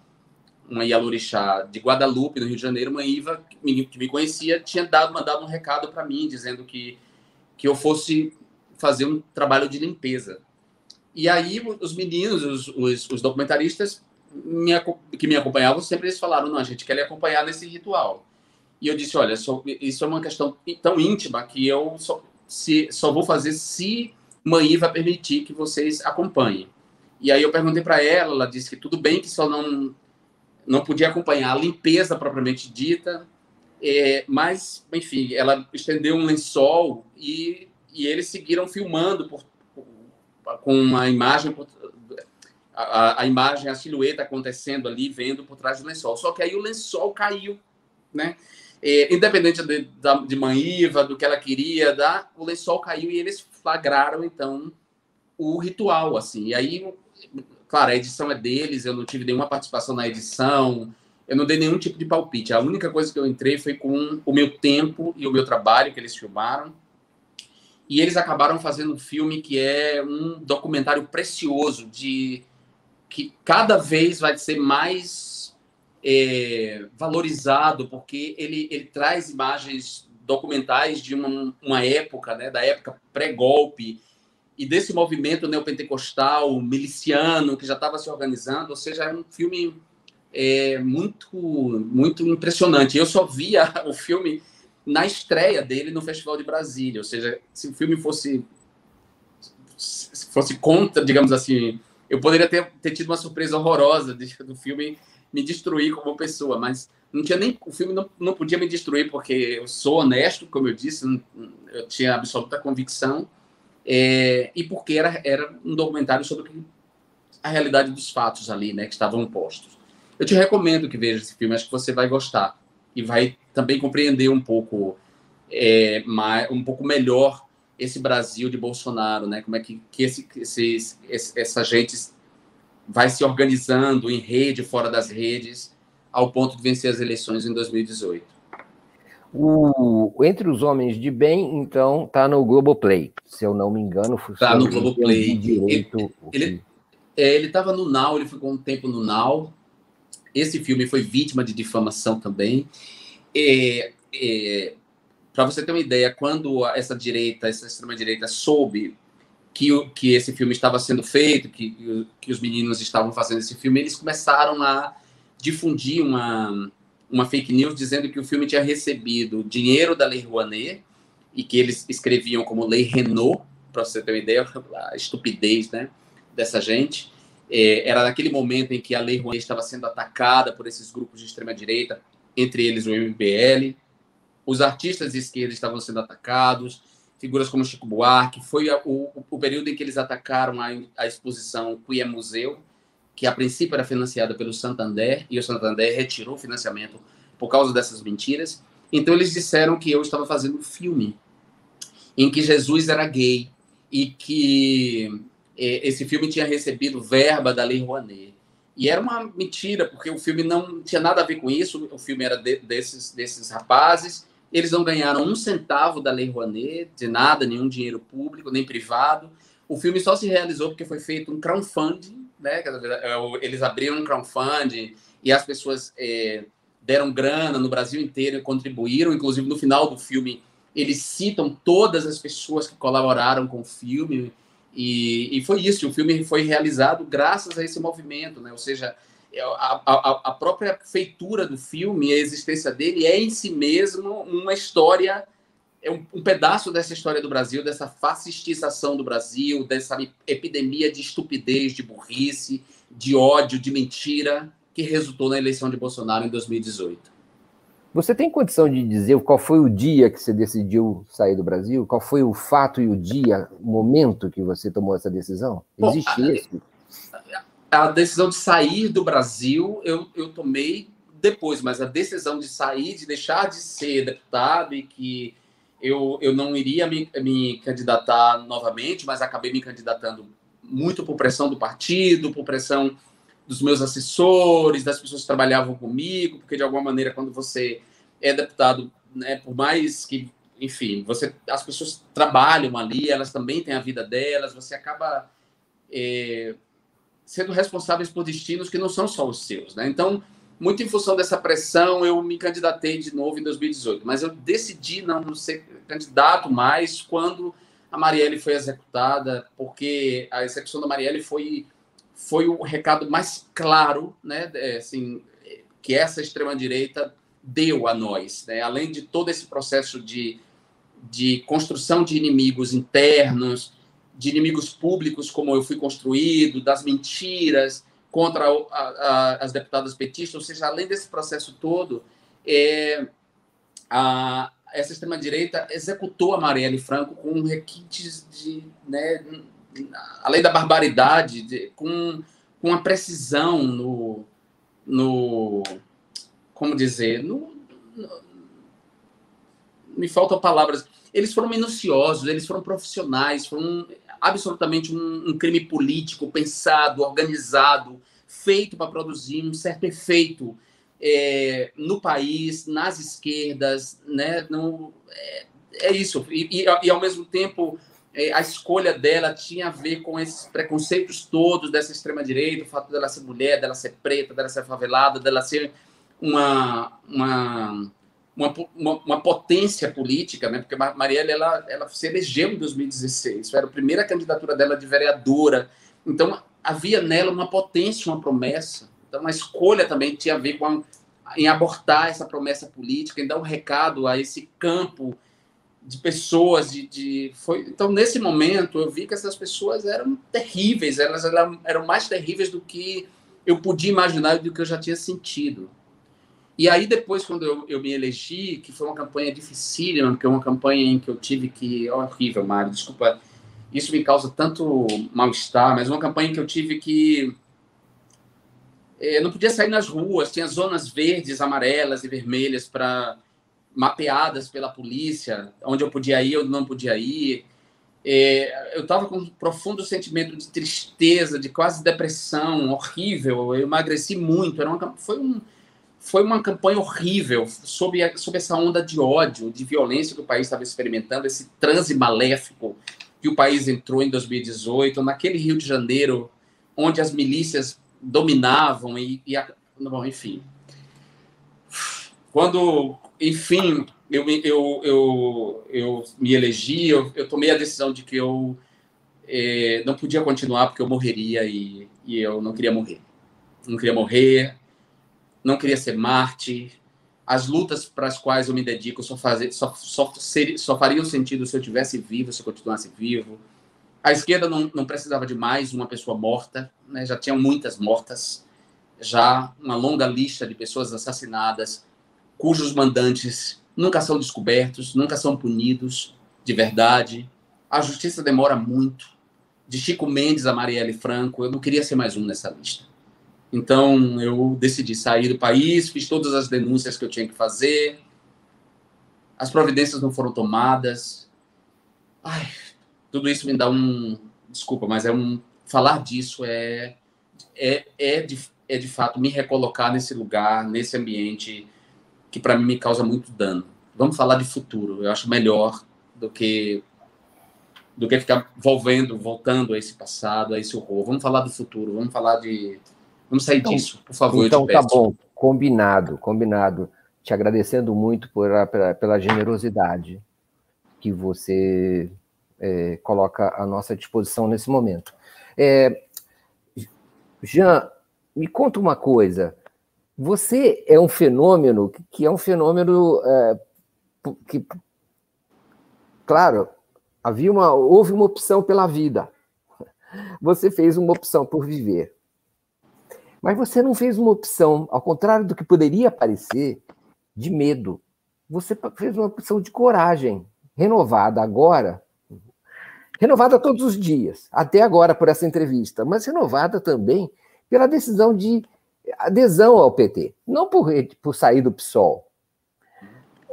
Ialorixá de Guadalupe, no Rio de Janeiro, Mãe Iva, que me conhecia, tinha mandado um recado para mim, dizendo que eu fosse fazer um trabalho de limpeza. E aí, os meninos, os documentaristas que me acompanhavam, sempre eles falaram, não, a gente quer lhe acompanhar nesse ritual. E eu disse, olha, isso é uma questão tão íntima que eu só vou fazer se Mãe Iva permitir que vocês acompanhem. E aí eu perguntei para ela disse que tudo bem, que só não podia acompanhar a limpeza propriamente dita, mas, enfim, ela estendeu um lençol e eles seguiram filmando com uma imagem, a imagem, a silhueta acontecendo ali, vendo por trás do lençol. Só que aí o lençol caiu, né? Independente de Mãe Iva, do que ela queria, o lençol caiu e eles flagraram, então, o ritual, assim. E aí, claro, a edição é deles, eu não tive nenhuma participação na edição, eu não dei nenhum tipo de palpite. A única coisa que eu entrei foi com o meu tempo e o meu trabalho que eles filmaram. E eles acabaram fazendo um filme que é um documentário precioso, que cada vez vai ser mais valorizado, porque ele traz imagens documentais de uma época, né, da época pré-golpe, e desse movimento neopentecostal, miliciano, que já estava se organizando. Ou seja, é um filme muito, muito impressionante. Eu só via o filme na estreia dele no Festival de Brasília. Ou seja, se o filme fosse contra, digamos assim, eu poderia ter tido uma surpresa horrorosa do filme me destruir como pessoa, mas não tinha nem, o filme não podia me destruir, porque eu sou honesto, como eu disse, eu tinha absoluta convicção, e porque era um documentário sobre a realidade dos fatos ali, né, que estavam postos. Eu te recomendo que veja esse filme, acho que você vai gostar. E vai também compreender um pouco, um pouco melhor esse Brasil de Bolsonaro, né? Como é que essa gente vai se organizando em rede, fora das redes, ao ponto de vencer as eleições em 2018. Entre os Homens de Bem, então, está no Globoplay. Se eu não me engano, Está no Globoplay. Direito, ele estava no Now, ele ficou um tempo no Now. Esse filme foi vítima de difamação também. Para você ter uma ideia, quando essa extrema-direita soube que esse filme estava sendo feito, que os meninos estavam fazendo esse filme, eles começaram a difundir uma fake news dizendo que o filme tinha recebido dinheiro da Lei Rouanet e que eles escreviam como Lei Renault, para você ter uma ideia, a estupidez, né, dessa gente. Era naquele momento em que a Lei Rouanet estava sendo atacada por esses grupos de extrema-direita, entre eles o MBL. Os artistas de esquerda estavam sendo atacados, figuras como Chico Buarque. Foi o período em que eles atacaram a exposição Queer Museu, que a princípio era financiada pelo Santander, e o Santander retirou o financiamento por causa dessas mentiras. Então eles disseram que eu estava fazendo um filme em que Jesus era gay e que esse filme tinha recebido verba da Lei Rouanet. E era uma mentira, porque o filme não tinha nada a ver com isso, o filme era desses rapazes, eles não ganharam um centavo da Lei Rouanet, de nada, nenhum dinheiro público, nem privado. O filme só se realizou porque foi feito um crowdfunding, né? Eles abriram um crowdfunding e as pessoas deram grana no Brasil inteiro e contribuíram. Inclusive, no final do filme, eles citam todas as pessoas que colaboraram com o filme. E foi isso, o filme foi realizado graças a esse movimento, né? Ou seja, a própria feitura do filme, a existência dele é em si mesmo uma história, um pedaço dessa história do Brasil, dessa fascistização do Brasil, dessa epidemia de estupidez, de burrice, de ódio, de mentira, que resultou na eleição de Bolsonaro em 2018. Você tem condição de dizer qual foi o dia que você decidiu sair do Brasil? Qual foi o fato e o dia, o momento que você tomou essa decisão? Existe isso? A decisão de sair do Brasil eu tomei depois, mas a decisão de sair, de deixar de ser deputado e que eu não iria me candidatar novamente, mas acabei me candidatando muito por pressão do partido, por pressão dos meus assessores, das pessoas que trabalhavam comigo, porque de alguma maneira quando você é deputado, né, por mais que, enfim, as pessoas trabalham ali, elas também têm a vida delas, você acaba sendo responsáveis por destinos que não são só os seus, né? Então, muito em função dessa pressão, eu me candidatei de novo em 2018, mas eu decidi não ser candidato mais quando a Marielle foi executada, porque a execução da Marielle foi o recado mais claro, né, assim, que essa extrema-direita deu a nós, né? Além de todo esse processo de construção de inimigos internos, de inimigos públicos, como eu fui construído, das mentiras contra as deputadas petistas, ou seja, além desse processo todo, essa extrema-direita executou a Marielle Franco com requintes né, além da barbaridade, com uma precisão como dizer, me faltam palavras. Eles foram minuciosos, eles foram profissionais, foram absolutamente um crime político, pensado, organizado, feito para produzir um certo efeito no país, nas esquerdas, né? É isso. E, ao mesmo tempo, a escolha dela tinha a ver com esses preconceitos todos dessa extrema-direita, o fato dela ser mulher, dela ser preta, dela ser favelada, dela ser uma potência política, né? Porque Marielle ela se elegeu em 2016, era a primeira candidatura dela de vereadora, então havia nela uma potência, uma promessa. Então a escolha também tinha a ver em abortar essa promessa política, em dar um recado a esse campo de pessoas, então nesse momento eu vi que essas pessoas eram terríveis, elas eram mais terríveis do que eu podia imaginar, do que eu já tinha sentido. E aí, depois, quando eu me elegi, que foi uma campanha dificílima, porque é uma campanha em que eu tive que... horrível, Mário, desculpa, isso me causa tanto mal-estar, mas uma campanha em que eu tive que não podia sair nas ruas, tinha zonas verdes, amarelas e vermelhas mapeadas pela polícia, onde eu podia ir, onde não podia ir. Eu estava com um profundo sentimento de tristeza, de quase depressão, horrível. Eu emagreci muito. Foi uma campanha horrível sob essa onda de ódio, de violência que o país estava experimentando, esse transe maléfico que o país entrou em 2018, naquele Rio de Janeiro, onde as milícias dominavam bom, enfim. Quando, enfim, eu me elegi, eu tomei a decisão de que eu não podia continuar porque eu morreria e eu não queria morrer. Não queria morrer, não queria ser mártir. As lutas para as quais eu me dedico só fariam sentido se eu estivesse vivo, se eu continuasse vivo. A esquerda não precisava de mais uma pessoa morta, né? Já tinham muitas mortas, já uma longa lista de pessoas assassinadas, cujos mandantes nunca são descobertos, nunca são punidos de verdade. A justiça demora muito. De Chico Mendes a Marielle Franco, eu não queria ser mais um nessa lista. Então, eu decidi sair do país, fiz todas as denúncias que eu tinha que fazer, as providências não foram tomadas. Ai, tudo isso me dá desculpa, mas falar disso de fato me recolocar nesse lugar, nesse ambiente que para mim me causa muito dano. Vamos falar de futuro. Eu acho melhor do que ficar voltando a esse passado, a esse horror. Vamos falar do futuro. Vamos sair disso, por favor. Então tá bom, combinado. Te agradecendo muito pela generosidade que você coloca à nossa disposição nesse momento. Jean, me conta uma coisa. Você é um fenômeno que é um fenômeno que, claro, houve uma opção pela vida. Você fez uma opção por viver. Mas você não fez uma opção, ao contrário do que poderia parecer, de medo. Você fez uma opção de coragem, renovada agora, renovada todos os dias, até agora por essa entrevista, mas renovada também pela decisão de adesão ao PT. Não por sair do PSOL,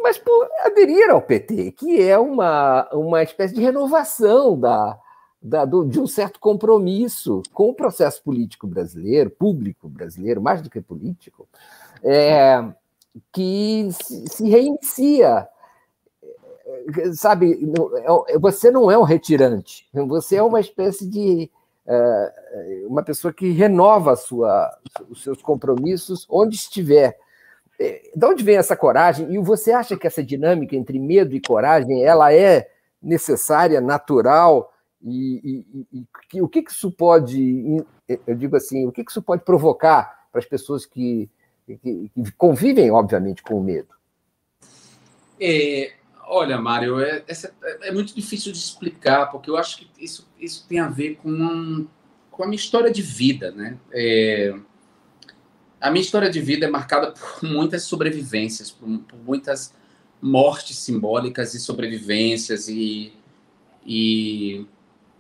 mas por aderir ao PT, que é uma espécie de renovação de um certo compromisso com o processo político brasileiro, público brasileiro, mais do que político, que se reinicia. Sabe, você não é um retirante, você é uma espécie de uma pessoa que renova os seus compromissos onde estiver. De onde vem essa coragem? E você acha que essa dinâmica entre medo e coragem ela é necessária, natural? E o que isso pode, eu digo assim, o que isso pode provocar para as pessoas que convivem, obviamente, com o medo? Olha, Mário, é muito difícil de explicar, porque eu acho que isso tem a ver com a minha história de vida, né? A minha história de vida é marcada por muitas sobrevivências, por muitas mortes simbólicas e sobrevivências e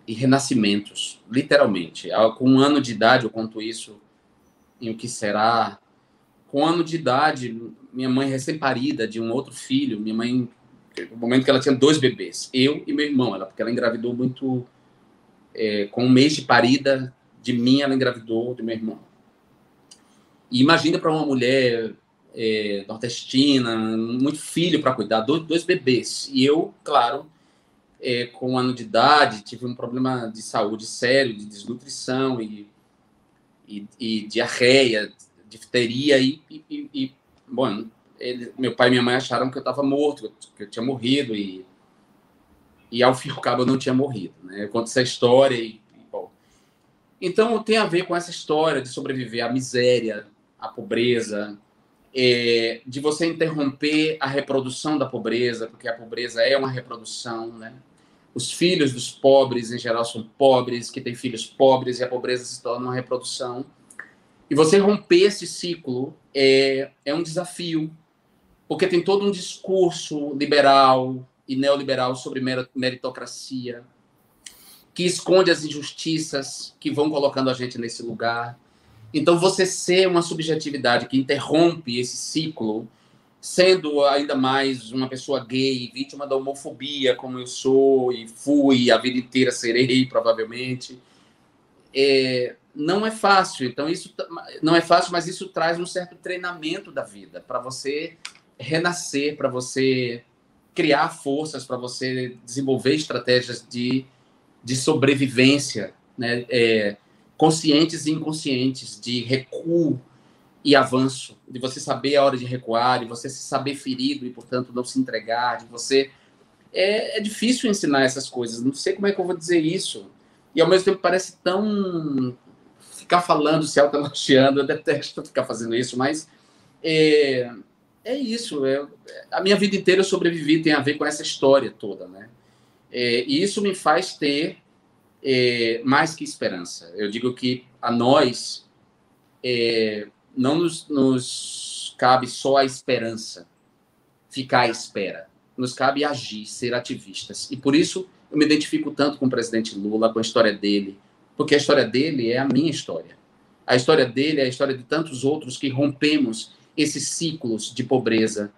renascimentos, literalmente. Com 1 ano de idade, eu conto isso em O Que Será. Com 1 ano de idade, minha mãe recém-parida de um outro filho, minha mãe, no momento que ela tinha 2 bebês, eu e meu irmão, porque ela engravidou muito, com 1 mês de parida de mim, ela engravidou de meu irmão. E imagina para uma mulher nordestina, muito filho para cuidar, 2 bebês. E eu, claro, com 1 ano de idade, tive um problema de saúde sério, de desnutrição e diarreia, difteria bom, meu pai e minha mãe acharam que eu estava morto, que eu tinha morrido e ao fim e ao cabo eu não tinha morrido, né? Eu conto essa história bom. Então tem a ver com essa história de sobreviver à miséria, à pobreza, de você interromper a reprodução da pobreza, porque a pobreza é uma reprodução, né? Os filhos dos pobres, em geral, são pobres, que têm filhos pobres, e a pobreza se torna uma reprodução. E você romper esse ciclo é um desafio, porque tem todo um discurso liberal e neoliberal sobre meritocracia, que esconde as injustiças que vão colocando a gente nesse lugar. Então, você ser uma subjetividade que interrompe esse ciclo, sendo ainda mais uma pessoa gay, vítima da homofobia, como eu sou e fui, a vida inteira serei, provavelmente, não é fácil. Então, isso não é fácil, mas isso traz um certo treinamento da vida, para você renascer, para você criar forças, para você desenvolver estratégias de sobrevivência, né? Conscientes e inconscientes, de recuo e avanço, de você saber a hora de recuar, de você se saber ferido e, portanto, não se entregar, de você... É difícil ensinar essas coisas, não sei como é que eu vou dizer isso. E, ao mesmo tempo, parece tão... Ficar falando, se autoelogiando, eu detesto ficar fazendo isso, mas é isso. A minha vida inteira eu sobrevivi, tem a ver com essa história toda, né? E isso me faz ter mais que esperança. Eu digo que a nós não nos cabe só a esperança, ficar à espera. Nos cabe agir, ser ativistas. E por isso eu me identifico tanto com o presidente Lula, com a história dele, porque a história dele é a minha história. A história dele é a história de tantos outros que rompemos esses ciclos de pobreza,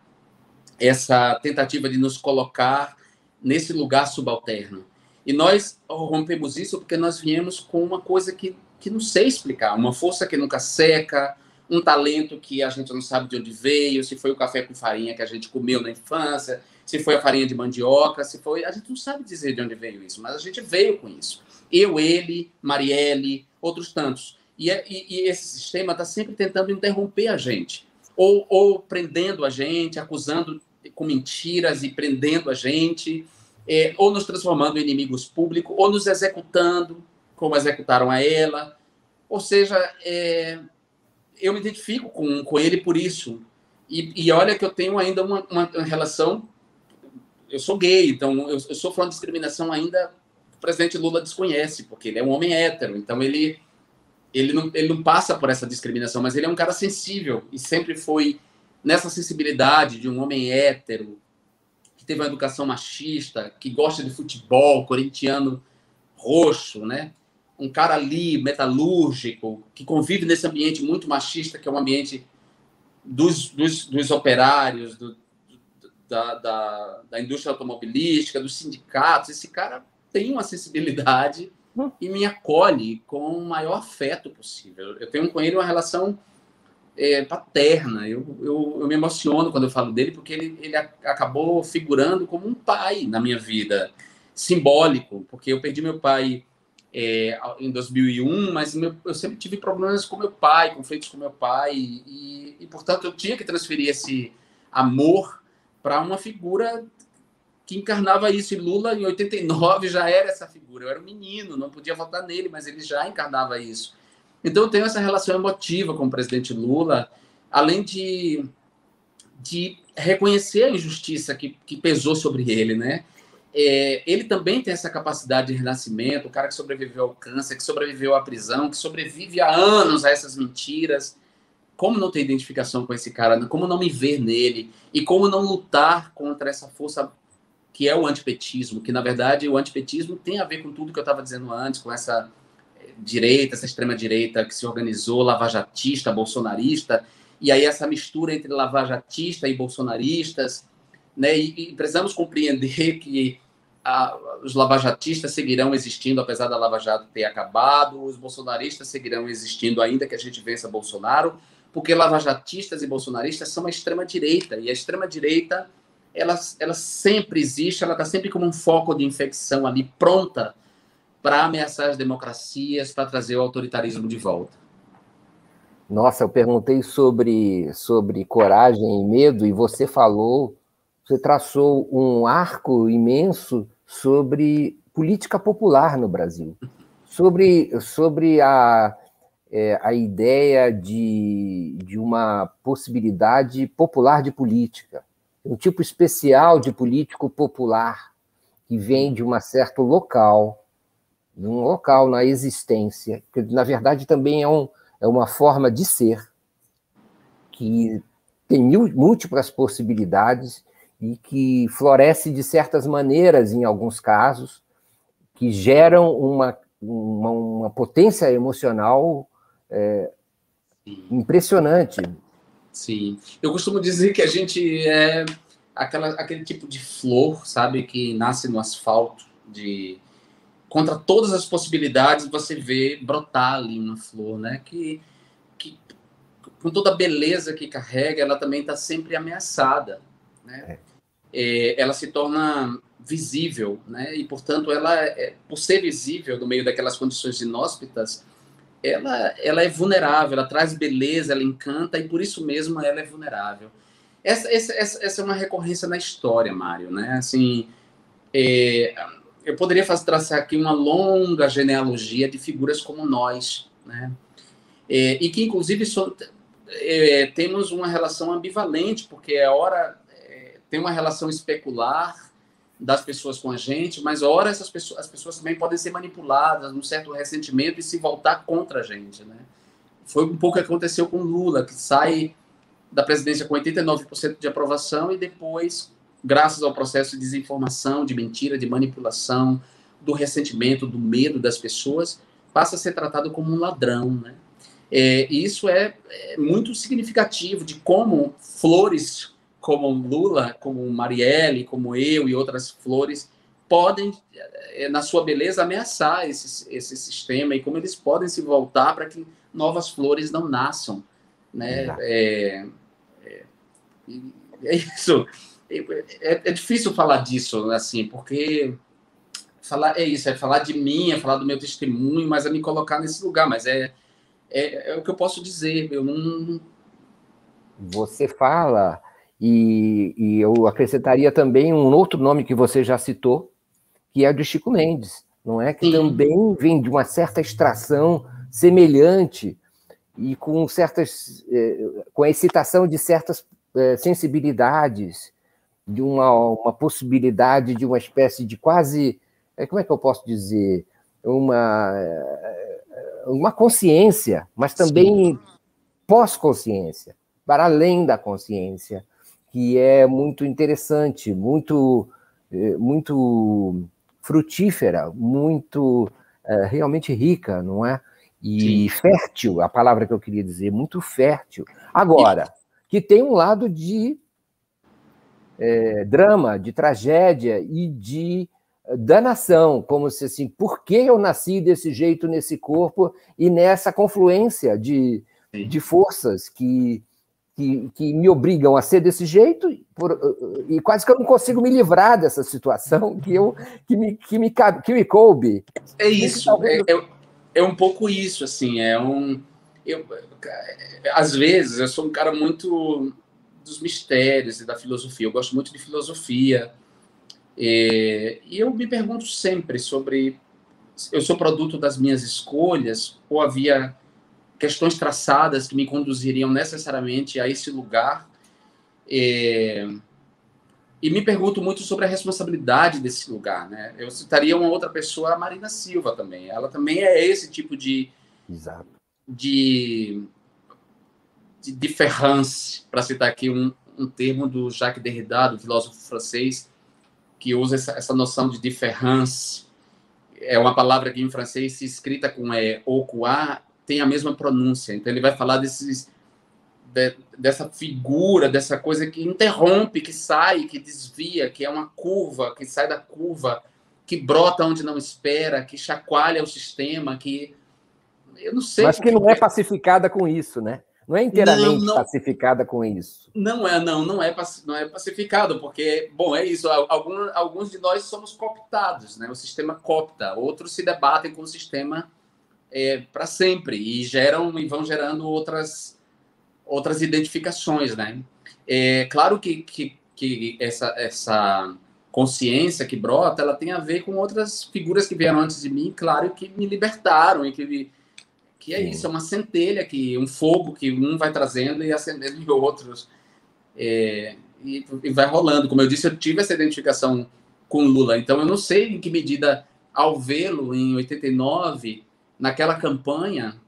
essa tentativa de nos colocar nesse lugar subalterno. E nós rompemos isso porque nós viemos com uma coisa que não sei explicar, uma força que nunca seca, um talento que a gente não sabe de onde veio, se foi o café com farinha que a gente comeu na infância, se foi a farinha de mandioca, se foi... A gente não sabe dizer de onde veio isso, mas a gente veio com isso. Eu, ele, Marielle, outros tantos. E esse sistema está sempre tentando interromper a gente, ou prendendo a gente, acusando com mentiras e prendendo a gente, ou nos transformando em inimigos públicos, ou nos executando, como executaram a ela. Ou seja, eu me identifico com ele por isso. E olha que eu tenho ainda uma relação... Eu sou gay, então eu sofro uma discriminação ainda que o presidente Lula desconhece, porque ele é um homem hétero, então ele não passa por essa discriminação, mas ele é um cara sensível e sempre foi nessa sensibilidade de um homem hétero, que teve uma educação machista, que gosta de futebol, corintiano roxo, né? Um cara ali, metalúrgico, que convive nesse ambiente muito machista, que é um ambiente dos operários, da indústria automobilística, dos sindicatos. Esse cara tem uma sensibilidade e me acolhe com o maior afeto possível. Eu tenho com ele uma relação paterna. Eu me emociono quando eu falo dele, porque ele acabou figurando como um pai na minha vida, simbólico, porque eu perdi meu pai em 2001, mas eu sempre tive problemas com meu pai, conflitos com meu pai, e portanto, eu tinha que transferir esse amor para uma figura que encarnava isso. E Lula, em 89, já era essa figura. Eu era um menino, não podia votar nele, mas ele já encarnava isso. Então, eu tenho essa relação emotiva com o presidente Lula, além de reconhecer a injustiça que pesou sobre ele, né? Ele também tem essa capacidade de renascimento, o cara que sobreviveu ao câncer, que sobreviveu à prisão, que sobrevive há anos a essas mentiras. Como não ter identificação com esse cara? Como não me ver nele? E como não lutar contra essa força que é o antipetismo? Que, na verdade, o antipetismo tem a ver com tudo que eu estava dizendo antes, com essa direita, essa extrema-direita que se organizou, lavajatista, bolsonarista, e aí essa mistura entre lavajatista e bolsonaristas, né? E precisamos compreender que os lavajatistas seguirão existindo, apesar da Lava Jato ter acabado, os bolsonaristas seguirão existindo, ainda que a gente vença Bolsonaro, porque lavajatistas e bolsonaristas são a extrema-direita, e a extrema-direita ela sempre existe, ela está sempre como um foco de infecção ali, pronta para ameaçar as democracias, para trazer o autoritarismo de volta. Nossa, eu perguntei sobre coragem e medo, e você traçou um arco imenso sobre política popular no Brasil, sobre a ideia de uma possibilidade popular de política, um tipo especial de político popular, que vem de um certo local, na existência, que na verdade também é uma forma de ser, que tem múltiplas possibilidades e que floresce de certas maneiras, em alguns casos, que geram uma potência emocional Impressionante. Sim. Eu costumo dizer que a gente é aquele tipo de flor, sabe, que nasce no asfalto, contra todas as possibilidades, você vê brotar ali uma flor, né? Que com toda a beleza que carrega, ela também está sempre ameaçada, né? Ela se torna visível, né? E, portanto, por ser visível no meio daquelas condições inóspitas, ela é vulnerável, ela traz beleza, ela encanta, e por isso mesmo ela é vulnerável. Essa é uma recorrência na história, Mário, né? Assim, eu poderia traçar aqui uma longa genealogia de figuras como nós, né? E que, inclusive, temos uma relação ambivalente, porque tem uma relação especular das pessoas com a gente, mas ora as pessoas também podem ser manipuladas num certo ressentimento e se voltar contra a gente, né? Foi um pouco o que aconteceu com Lula, que sai da presidência com 89% de aprovação e depois, graças ao processo de desinformação, de mentira, de manipulação, do ressentimento, do medo das pessoas, passa a ser tratado como um ladrão, né? E isso é muito significativo de como flores como Lula, como Marielle, como eu e outras flores podem, na sua beleza, ameaçar esse sistema e como eles podem se voltar para que novas flores não nasçam, né? É isso. É difícil falar disso, assim, porque é falar de mim, é falar do meu testemunho, mas é me colocar nesse lugar, mas é o que eu posso dizer. Eu não... Você fala, e eu acrescentaria também um outro nome que você já citou, que é o de Chico Mendes, não é? Que também vem de uma certa extração semelhante e com com a excitação de certas sensibilidades, de uma possibilidade de uma espécie de quase, como é que eu posso dizer, uma consciência, mas também pós-consciência, para além da consciência, que é muito interessante, muito frutífera, muito realmente rica, não é? E fértil, a palavra que eu queria dizer, muito fértil. Agora, que tem um lado de drama, de tragédia e de danação, como se assim, por que eu nasci desse jeito nesse corpo e nessa confluência de forças que me obrigam a ser desse jeito e quase que eu não consigo me livrar dessa situação que me coube. É isso, é um pouco isso, assim, às vezes eu sou um cara muito dos mistérios e da filosofia, eu gosto muito de filosofia, e eu me pergunto sempre sobre eu sou produto das minhas escolhas ou havia questões traçadas que me conduziriam necessariamente a esse lugar, e me pergunto muito sobre a responsabilidade desse lugar, né? Eu citaria uma outra pessoa, a Marina Silva também. Ela também é esse tipo de différance, para citar aqui um termo do Jacques Derrida, do filósofo francês, que usa essa noção de différance. É uma palavra que em francês, se escrita com ou com a, tem a mesma pronúncia. Então ele vai falar dessa figura, dessa coisa que interrompe, que sai, que desvia, que é uma curva, que sai da curva, que brota onde não espera, que chacoalha o sistema, que eu não sei. Mas que não é pacificada com isso, né? Não é inteiramente pacificada com isso. Não é pacificado, porque, bom, é isso. Alguns de nós somos cooptados, né? O sistema coopta. Outros se debatem com o sistema para sempre e vão gerando outras identificações, né? É claro que essa consciência que brota, ela tem a ver com outras figuras que vieram antes de mim, claro, que me libertaram e que é isso, é uma centelha, um fogo que um vai trazendo e acendendo em outros. E vai rolando. Como eu disse, eu tive essa identificação com Lula, então eu não sei em que medida, ao vê-lo em 89, naquela campanha,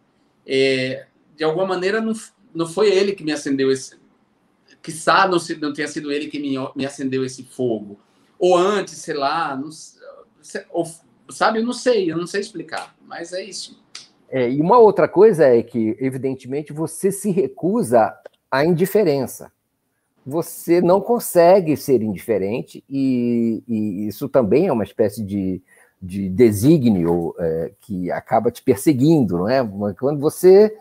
de alguma maneira não foi ele que me acendeu quiçá não tenha sido ele que me acendeu esse fogo. Ou antes, sei lá, sabe, eu não sei explicar, mas é isso. E uma outra coisa é que, evidentemente, você se recusa à indiferença. Você não consegue ser indiferente, e isso também é uma espécie de desígnio que acaba te perseguindo, não é? Quando você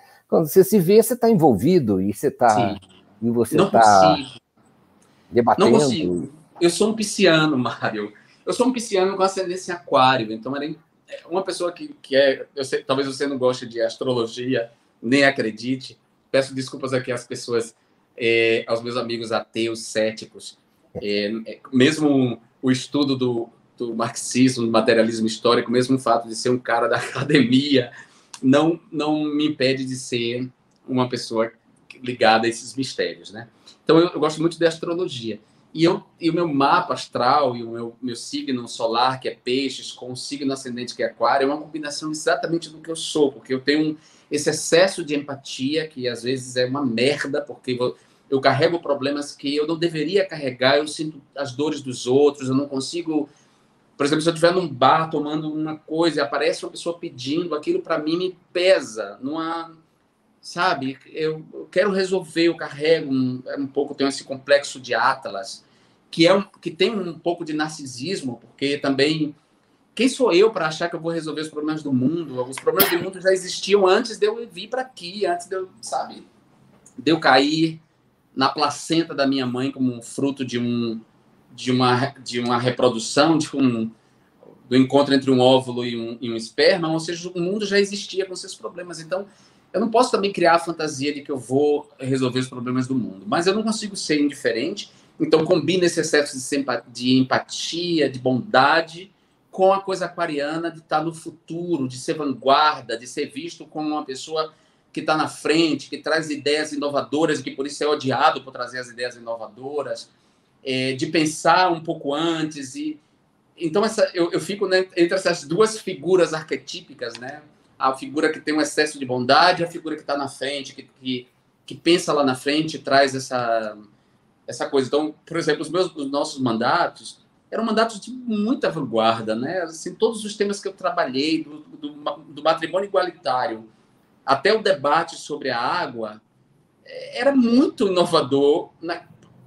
se vê, você está envolvido e você está Não consigo. Não debatendo. consigo. Eu sou um pisciano, Mário. Eu sou um pisciano com ascendência em aquário. Então, era uma pessoa que é... talvez você não goste de astrologia, nem acredite. Peço desculpas aqui às pessoas, aos meus amigos ateus, céticos. Mesmo o estudo do marxismo, do materialismo histórico, mesmo o fato de ser um cara da academia, não me impede de ser uma pessoa ligada a esses mistérios, né? Então, eu gosto muito de astrologia. E o meu mapa astral e o meu signo solar, que é peixes, com o signo ascendente, que é aquário, é uma combinação exatamente do que eu sou, porque eu tenho esse excesso de empatia, que às vezes é uma merda, porque eu carrego problemas que eu não deveria carregar, eu sinto as dores dos outros, eu não consigo... Por exemplo, se eu estiver num bar tomando uma coisa e aparece uma pessoa pedindo, aquilo para mim me pesa, sabe? Eu quero resolver, eu carrego um pouco, tenho esse complexo de Atlas, que tem um pouco de narcisismo, porque também, quem sou eu para achar que eu vou resolver os problemas do mundo? Os problemas do mundo já existiam antes de eu vir para aqui, antes de eu, sabe, de eu cair na placenta da minha mãe como um fruto de uma reprodução, do encontro entre um óvulo e um esperma, ou seja, o mundo já existia com seus problemas. Então, eu não posso também criar a fantasia de que eu vou resolver os problemas do mundo, mas eu não consigo ser indiferente, então combina esse excesso de empatia, de bondade, com a coisa aquariana de estar no futuro, de ser vanguarda, de ser visto como uma pessoa que está na frente, que traz ideias inovadoras e que por isso é odiado por trazer as ideias inovadoras, de pensar um pouco antes. Então, eu fico, né, entre essas duas figuras arquetípicas, né? A figura que tem um excesso de bondade, a figura que está na frente, que pensa lá na frente, traz essa coisa. Então, por exemplo, os nossos mandatos eram mandatos de muita vanguarda, né? Assim, todos os temas que eu trabalhei, do matrimônio igualitário até o debate sobre a água, era muito inovador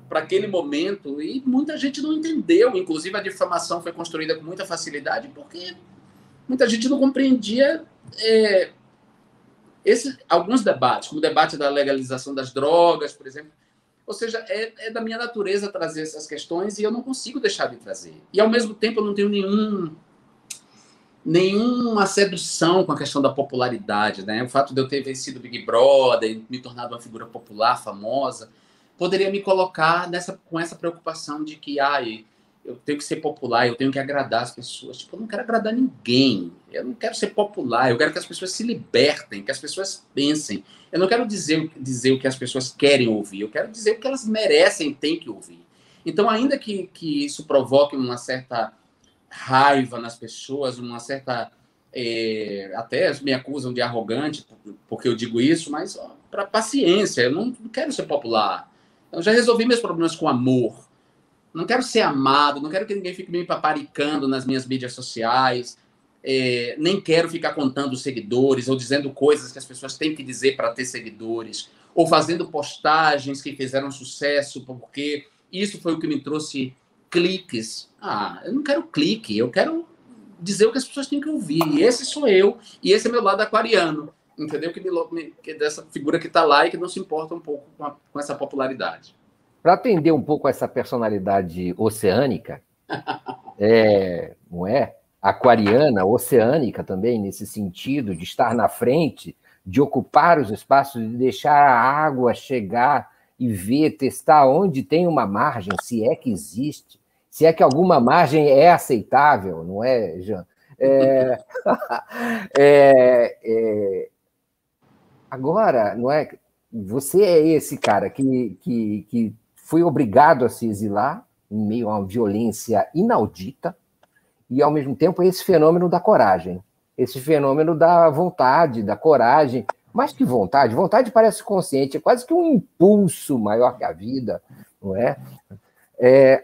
para aquele momento, e muita gente não entendeu. Inclusive, a difamação foi construída com muita facilidade porque muita gente não compreendia alguns debates, como o debate da legalização das drogas, por exemplo. Ou seja, é da minha natureza trazer essas questões e eu não consigo deixar de trazer. E, ao mesmo tempo, eu não tenho nenhuma sedução com a questão da popularidade, né? O fato de eu ter vencido o Big Brother, me tornado uma figura popular, famosa, poderia me colocar com essa preocupação de que eu tenho que ser popular, eu tenho que agradar as pessoas. Tipo, eu não quero agradar ninguém, eu não quero ser popular, eu quero que as pessoas se libertem, que as pessoas pensem. Eu não quero dizer o que as pessoas querem ouvir, eu quero dizer o que elas merecem, têm que ouvir. Então, ainda que isso provoque uma certa raiva nas pessoas, uma certa... até me acusam de arrogante porque eu digo isso, mas para paciência, eu não quero ser popular. Eu já resolvi meus problemas com amor. Não quero ser amado, não quero que ninguém fique me paparicando nas minhas mídias sociais, nem quero ficar contando seguidores ou dizendo coisas que as pessoas têm que dizer para ter seguidores, ou fazendo postagens que fizeram sucesso porque isso foi o que me trouxe cliques. Eu não quero clique, eu quero dizer o que as pessoas têm que ouvir. E esse sou eu, e esse é meu lado aquariano, entendeu? Que dessa figura que está lá e que não se importa um pouco com essa popularidade. Para atender um pouco essa personalidade oceânica, não é? Aquariana, oceânica também, nesse sentido, de estar na frente, de ocupar os espaços, de deixar a água chegar e ver, testar onde tem uma margem, se é que existe, se é que alguma margem é aceitável, não é, Jean? Agora, não é? Você é esse cara que foi obrigado a se exilar em meio a uma violência inaudita e, ao mesmo tempo, esse fenômeno da coragem, esse fenômeno da vontade, da coragem. Mais que vontade, vontade parece consciente, é quase que um impulso maior que a vida, não é?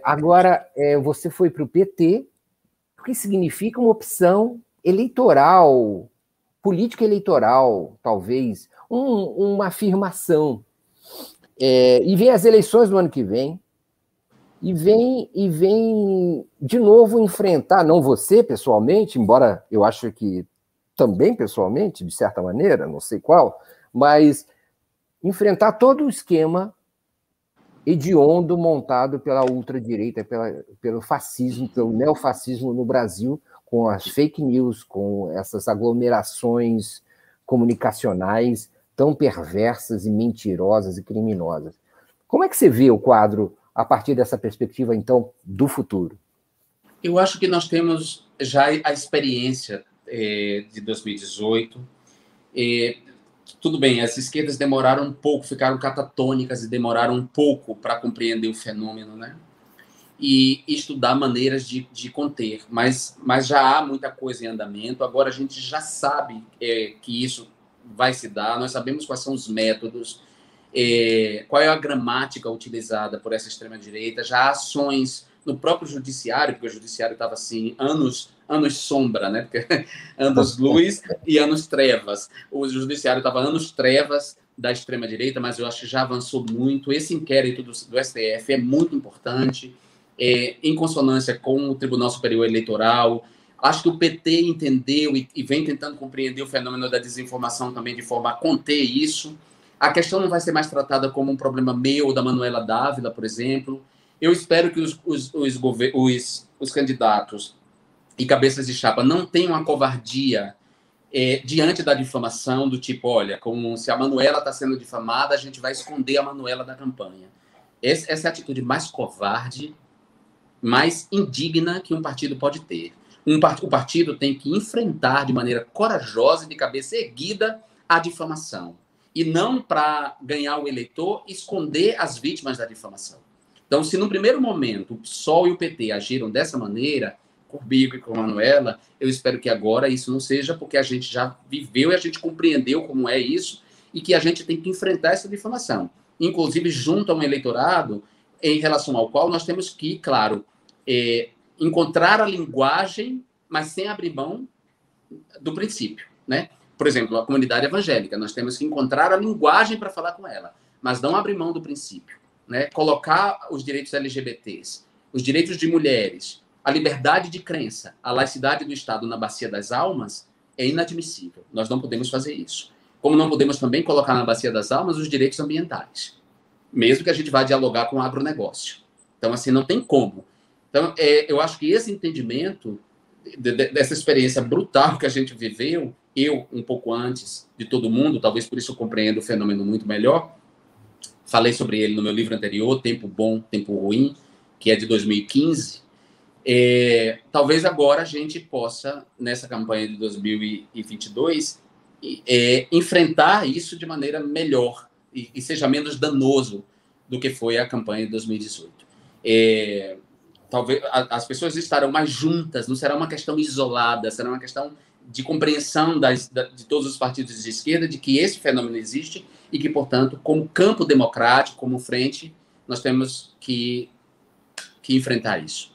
Agora, você foi para o PT, o que significa uma opção eleitoral política eleitoral, talvez, uma afirmação. E vem as eleições do ano que vem, e vem de novo enfrentar, não você pessoalmente, embora eu acho que também pessoalmente, de certa maneira, não sei qual, mas enfrentar todo o esquema hediondo montado pela ultradireita, pelo fascismo, pelo neofascismo no Brasil, com as fake news, com essas aglomerações comunicacionais tão perversas e mentirosas e criminosas. Como é que você vê o quadro a partir dessa perspectiva, então, do futuro? Eu acho que nós temos já a experiência de 2018. Tudo bem, as esquerdas demoraram um pouco, ficaram catatônicas e demoraram um pouco para compreender o fenômeno, né? E estudar maneiras de conter, mas já há muita coisa em andamento. Agora a gente já sabe que isso vai se dar, nós sabemos quais são os métodos, qual é a gramática utilizada por essa extrema-direita, já há ações no próprio judiciário, porque o judiciário estava assim, anos sombra, né? Porque anos luz e anos trevas. O judiciário estava anos trevas da extrema-direita, mas eu acho que já avançou muito. Esse inquérito do STF é muito importante, em consonância com o Tribunal Superior Eleitoral. Acho que o PT entendeu e vem tentando compreender o fenômeno da desinformação também de forma a conter isso. A questão não vai ser mais tratada como um problema meu ou da Manuela Dávila, por exemplo. Eu espero que os candidatos e cabeças de chapa não tenham a covardia diante da difamação, do tipo, olha, como se a Manuela está sendo difamada, a gente vai esconder a Manuela da campanha. Essa é a atitude mais covarde, mais indigna que um partido pode ter. O partido tem que enfrentar de maneira corajosa e de cabeça erguida a difamação. E não, para ganhar o eleitor, esconder as vítimas da difamação. Então, se no primeiro momento o PSOL e o PT agiram dessa maneira, comigo e com a Manuela, eu espero que agora isso não seja, porque a gente já viveu e a gente compreendeu como é isso, e que a gente tem que enfrentar essa difamação. Inclusive, junto a um eleitorado em relação ao qual nós temos que, claro, encontrar a linguagem, mas sem abrir mão do princípio, né? Por exemplo, a comunidade evangélica, nós temos que encontrar a linguagem para falar com ela, mas não abrir mão do princípio, né? Colocar os direitos LGBTs, os direitos de mulheres, a liberdade de crença, a laicidade do Estado na bacia das almas é inadmissível. Nós não podemos fazer isso. Como não podemos também colocar na bacia das almas os direitos ambientais, mesmo que a gente vá dialogar com o agronegócio. Então, assim, não tem como. Então, eu acho que esse entendimento dessa experiência brutal que a gente viveu, eu um pouco antes de todo mundo, talvez por isso eu compreendo o fenômeno muito melhor, falei sobre ele no meu livro anterior, Tempo Bom, Tempo Ruim, que é de 2015, talvez agora a gente possa, nessa campanha de 2022, enfrentar isso de maneira melhor e seja menos danoso do que foi a campanha de 2018. Talvez as pessoas estarão mais juntas, não será uma questão isolada, será uma questão de compreensão de todos os partidos de esquerda de que esse fenômeno existe e que, portanto, como campo democrático, como frente, nós temos que enfrentar isso.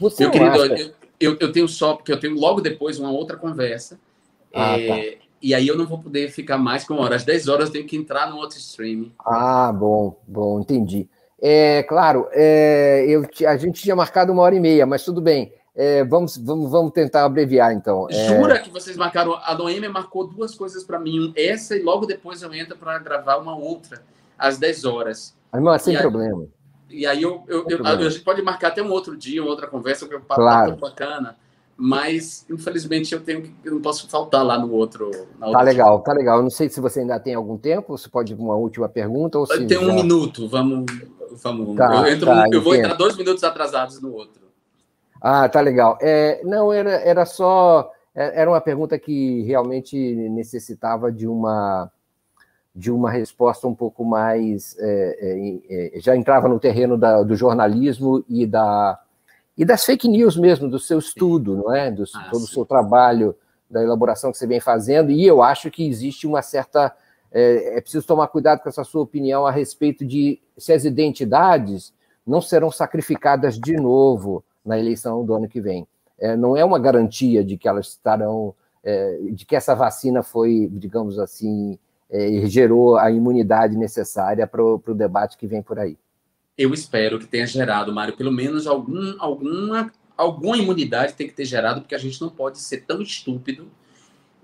Meu querido, eu tenho porque eu tenho logo depois uma outra conversa, tá. E aí eu não vou poder ficar mais que uma hora. Às 10 horas eu tenho que entrar no outro streaming. Bom, entendi. Claro, a gente tinha marcado 1h30, mas tudo bem. Vamos tentar abreviar, então. Jura que vocês marcaram? A Noêmia marcou 2 coisas para mim. Essa, e logo depois eu entro para gravar uma outra, às 10 horas. Mas sem problema. E aí a gente pode marcar até um outro dia, uma outra conversa, porque o papo claro. Tá tão bacana. Mas, infelizmente, eu não posso faltar lá no outro. Tá legal. Eu não sei se você ainda tem algum tempo, você pode ir uma última pergunta ou se. Tem 1 minuto, vamos. Eu vou entrar 2 minutos atrasados no outro. Tá legal. Não, era só. Era uma pergunta que realmente necessitava de uma resposta um pouco mais. Já entrava no terreno do jornalismo e das fake news mesmo, do seu estudo, não é? Todo o seu trabalho, da elaboração que você vem fazendo, e eu acho que existe uma certa... É preciso tomar cuidado com essa sua opinião a respeito de se as identidades não serão sacrificadas de novo na eleição do ano que vem. Não é uma garantia de que elas estarão de que essa vacina foi, digamos assim, gerou a imunidade necessária para o debate que vem por aí. Eu espero que tenha gerado, Mário, pelo menos alguma imunidade tem que ter gerado, porque a gente não pode ser tão estúpido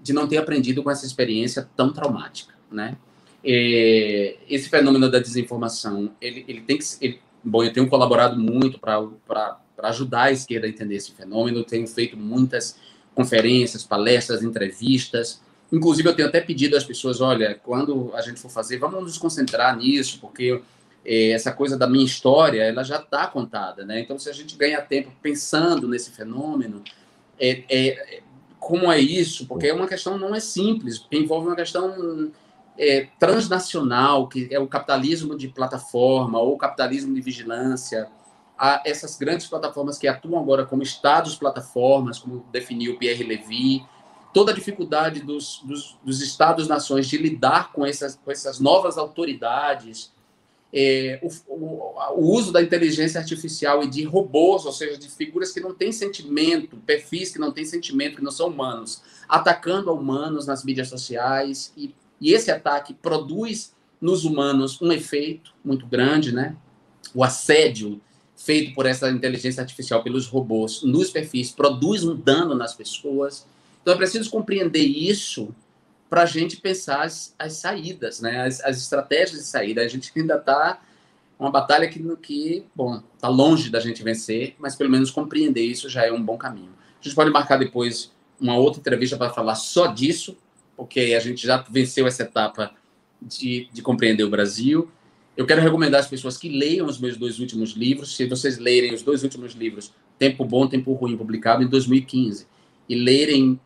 de não ter aprendido com essa experiência tão traumática, né? Esse fenômeno da desinformação, ele tem que... Bom, eu tenho colaborado muito para ajudar a esquerda a entender esse fenômeno, tenho feito muitas conferências, palestras, entrevistas. Inclusive, eu tenho até pedido às pessoas, olha, quando a gente for fazer, vamos nos concentrar nisso, porque essa coisa da minha história, ela já está contada, né? Então, se a gente ganhar tempo pensando nesse fenômeno, como é isso? Porque é uma questão, não é simples, porque envolve uma questão transnacional, que é o capitalismo de plataforma ou o capitalismo de vigilância. Há essas grandes plataformas que atuam agora como estados-plataformas, como definiu Pierre Levy, toda a dificuldade dos estados-nações de lidar com essas novas autoridades, o uso da inteligência artificial e de robôs, ou seja, de figuras que não têm sentimento, perfis que não têm sentimento, que não são humanos, atacando a humanos nas mídias sociais, e esse ataque produz nos humanos um efeito muito grande, né? O assédio feito por essa inteligência artificial pelos robôs nos perfis produz um dano nas pessoas. Então é preciso compreender isso para a gente pensar as saídas, né? As estratégias de saída. A gente ainda está uma batalha que bom, está longe da gente vencer, mas pelo menos compreender isso já é um bom caminho. A gente pode marcar depois uma outra entrevista para falar só disso, porque a gente já venceu essa etapa de compreender o Brasil. Eu quero recomendar às pessoas que leiam os meus 2 últimos livros. Se vocês lerem os 2 últimos livros, Tempo Bom, Tempo Ruim, publicado em 2015, e lerem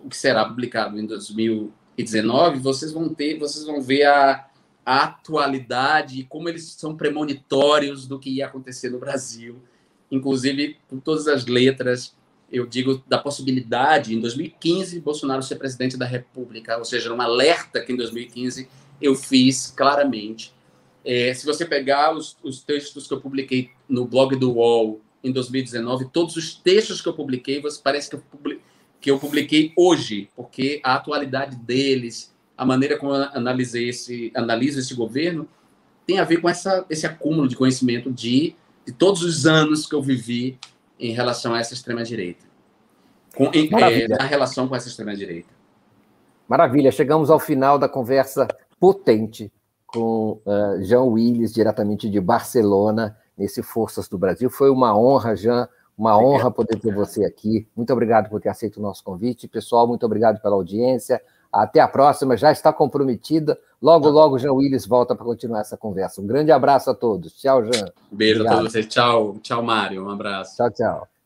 o que será publicado em 2019, vocês vão ver a atualidade e como eles são premonitórios do que ia acontecer no Brasil. Inclusive, com todas as letras, eu digo da possibilidade, em 2015, Bolsonaro ser presidente da República, ou seja, um alerta que em 2015 eu fiz claramente. Se você pegar os textos que eu publiquei no blog do UOL em 2019, todos os textos que eu publiquei, parece que eu publiquei hoje, porque a atualidade deles, a maneira como eu analiso esse governo, tem a ver com esse acúmulo de conhecimento de todos os anos que eu vivi em relação a essa extrema-direita. Na relação com essa extrema-direita. Maravilha, chegamos ao final da conversa potente com Jean Willis, diretamente de Barcelona, nesse Forças do Brasil. Foi uma honra, Jean, uma honra poder ter você aqui. Muito obrigado por ter aceito o nosso convite. Pessoal, muito obrigado pela audiência. Até a próxima, já está comprometida. Logo, logo, Jean Willis volta para continuar essa conversa. Um grande abraço a todos. Tchau, Jean. Beijo a todos vocês. Tchau, Mário. Um abraço. Tchau, tchau.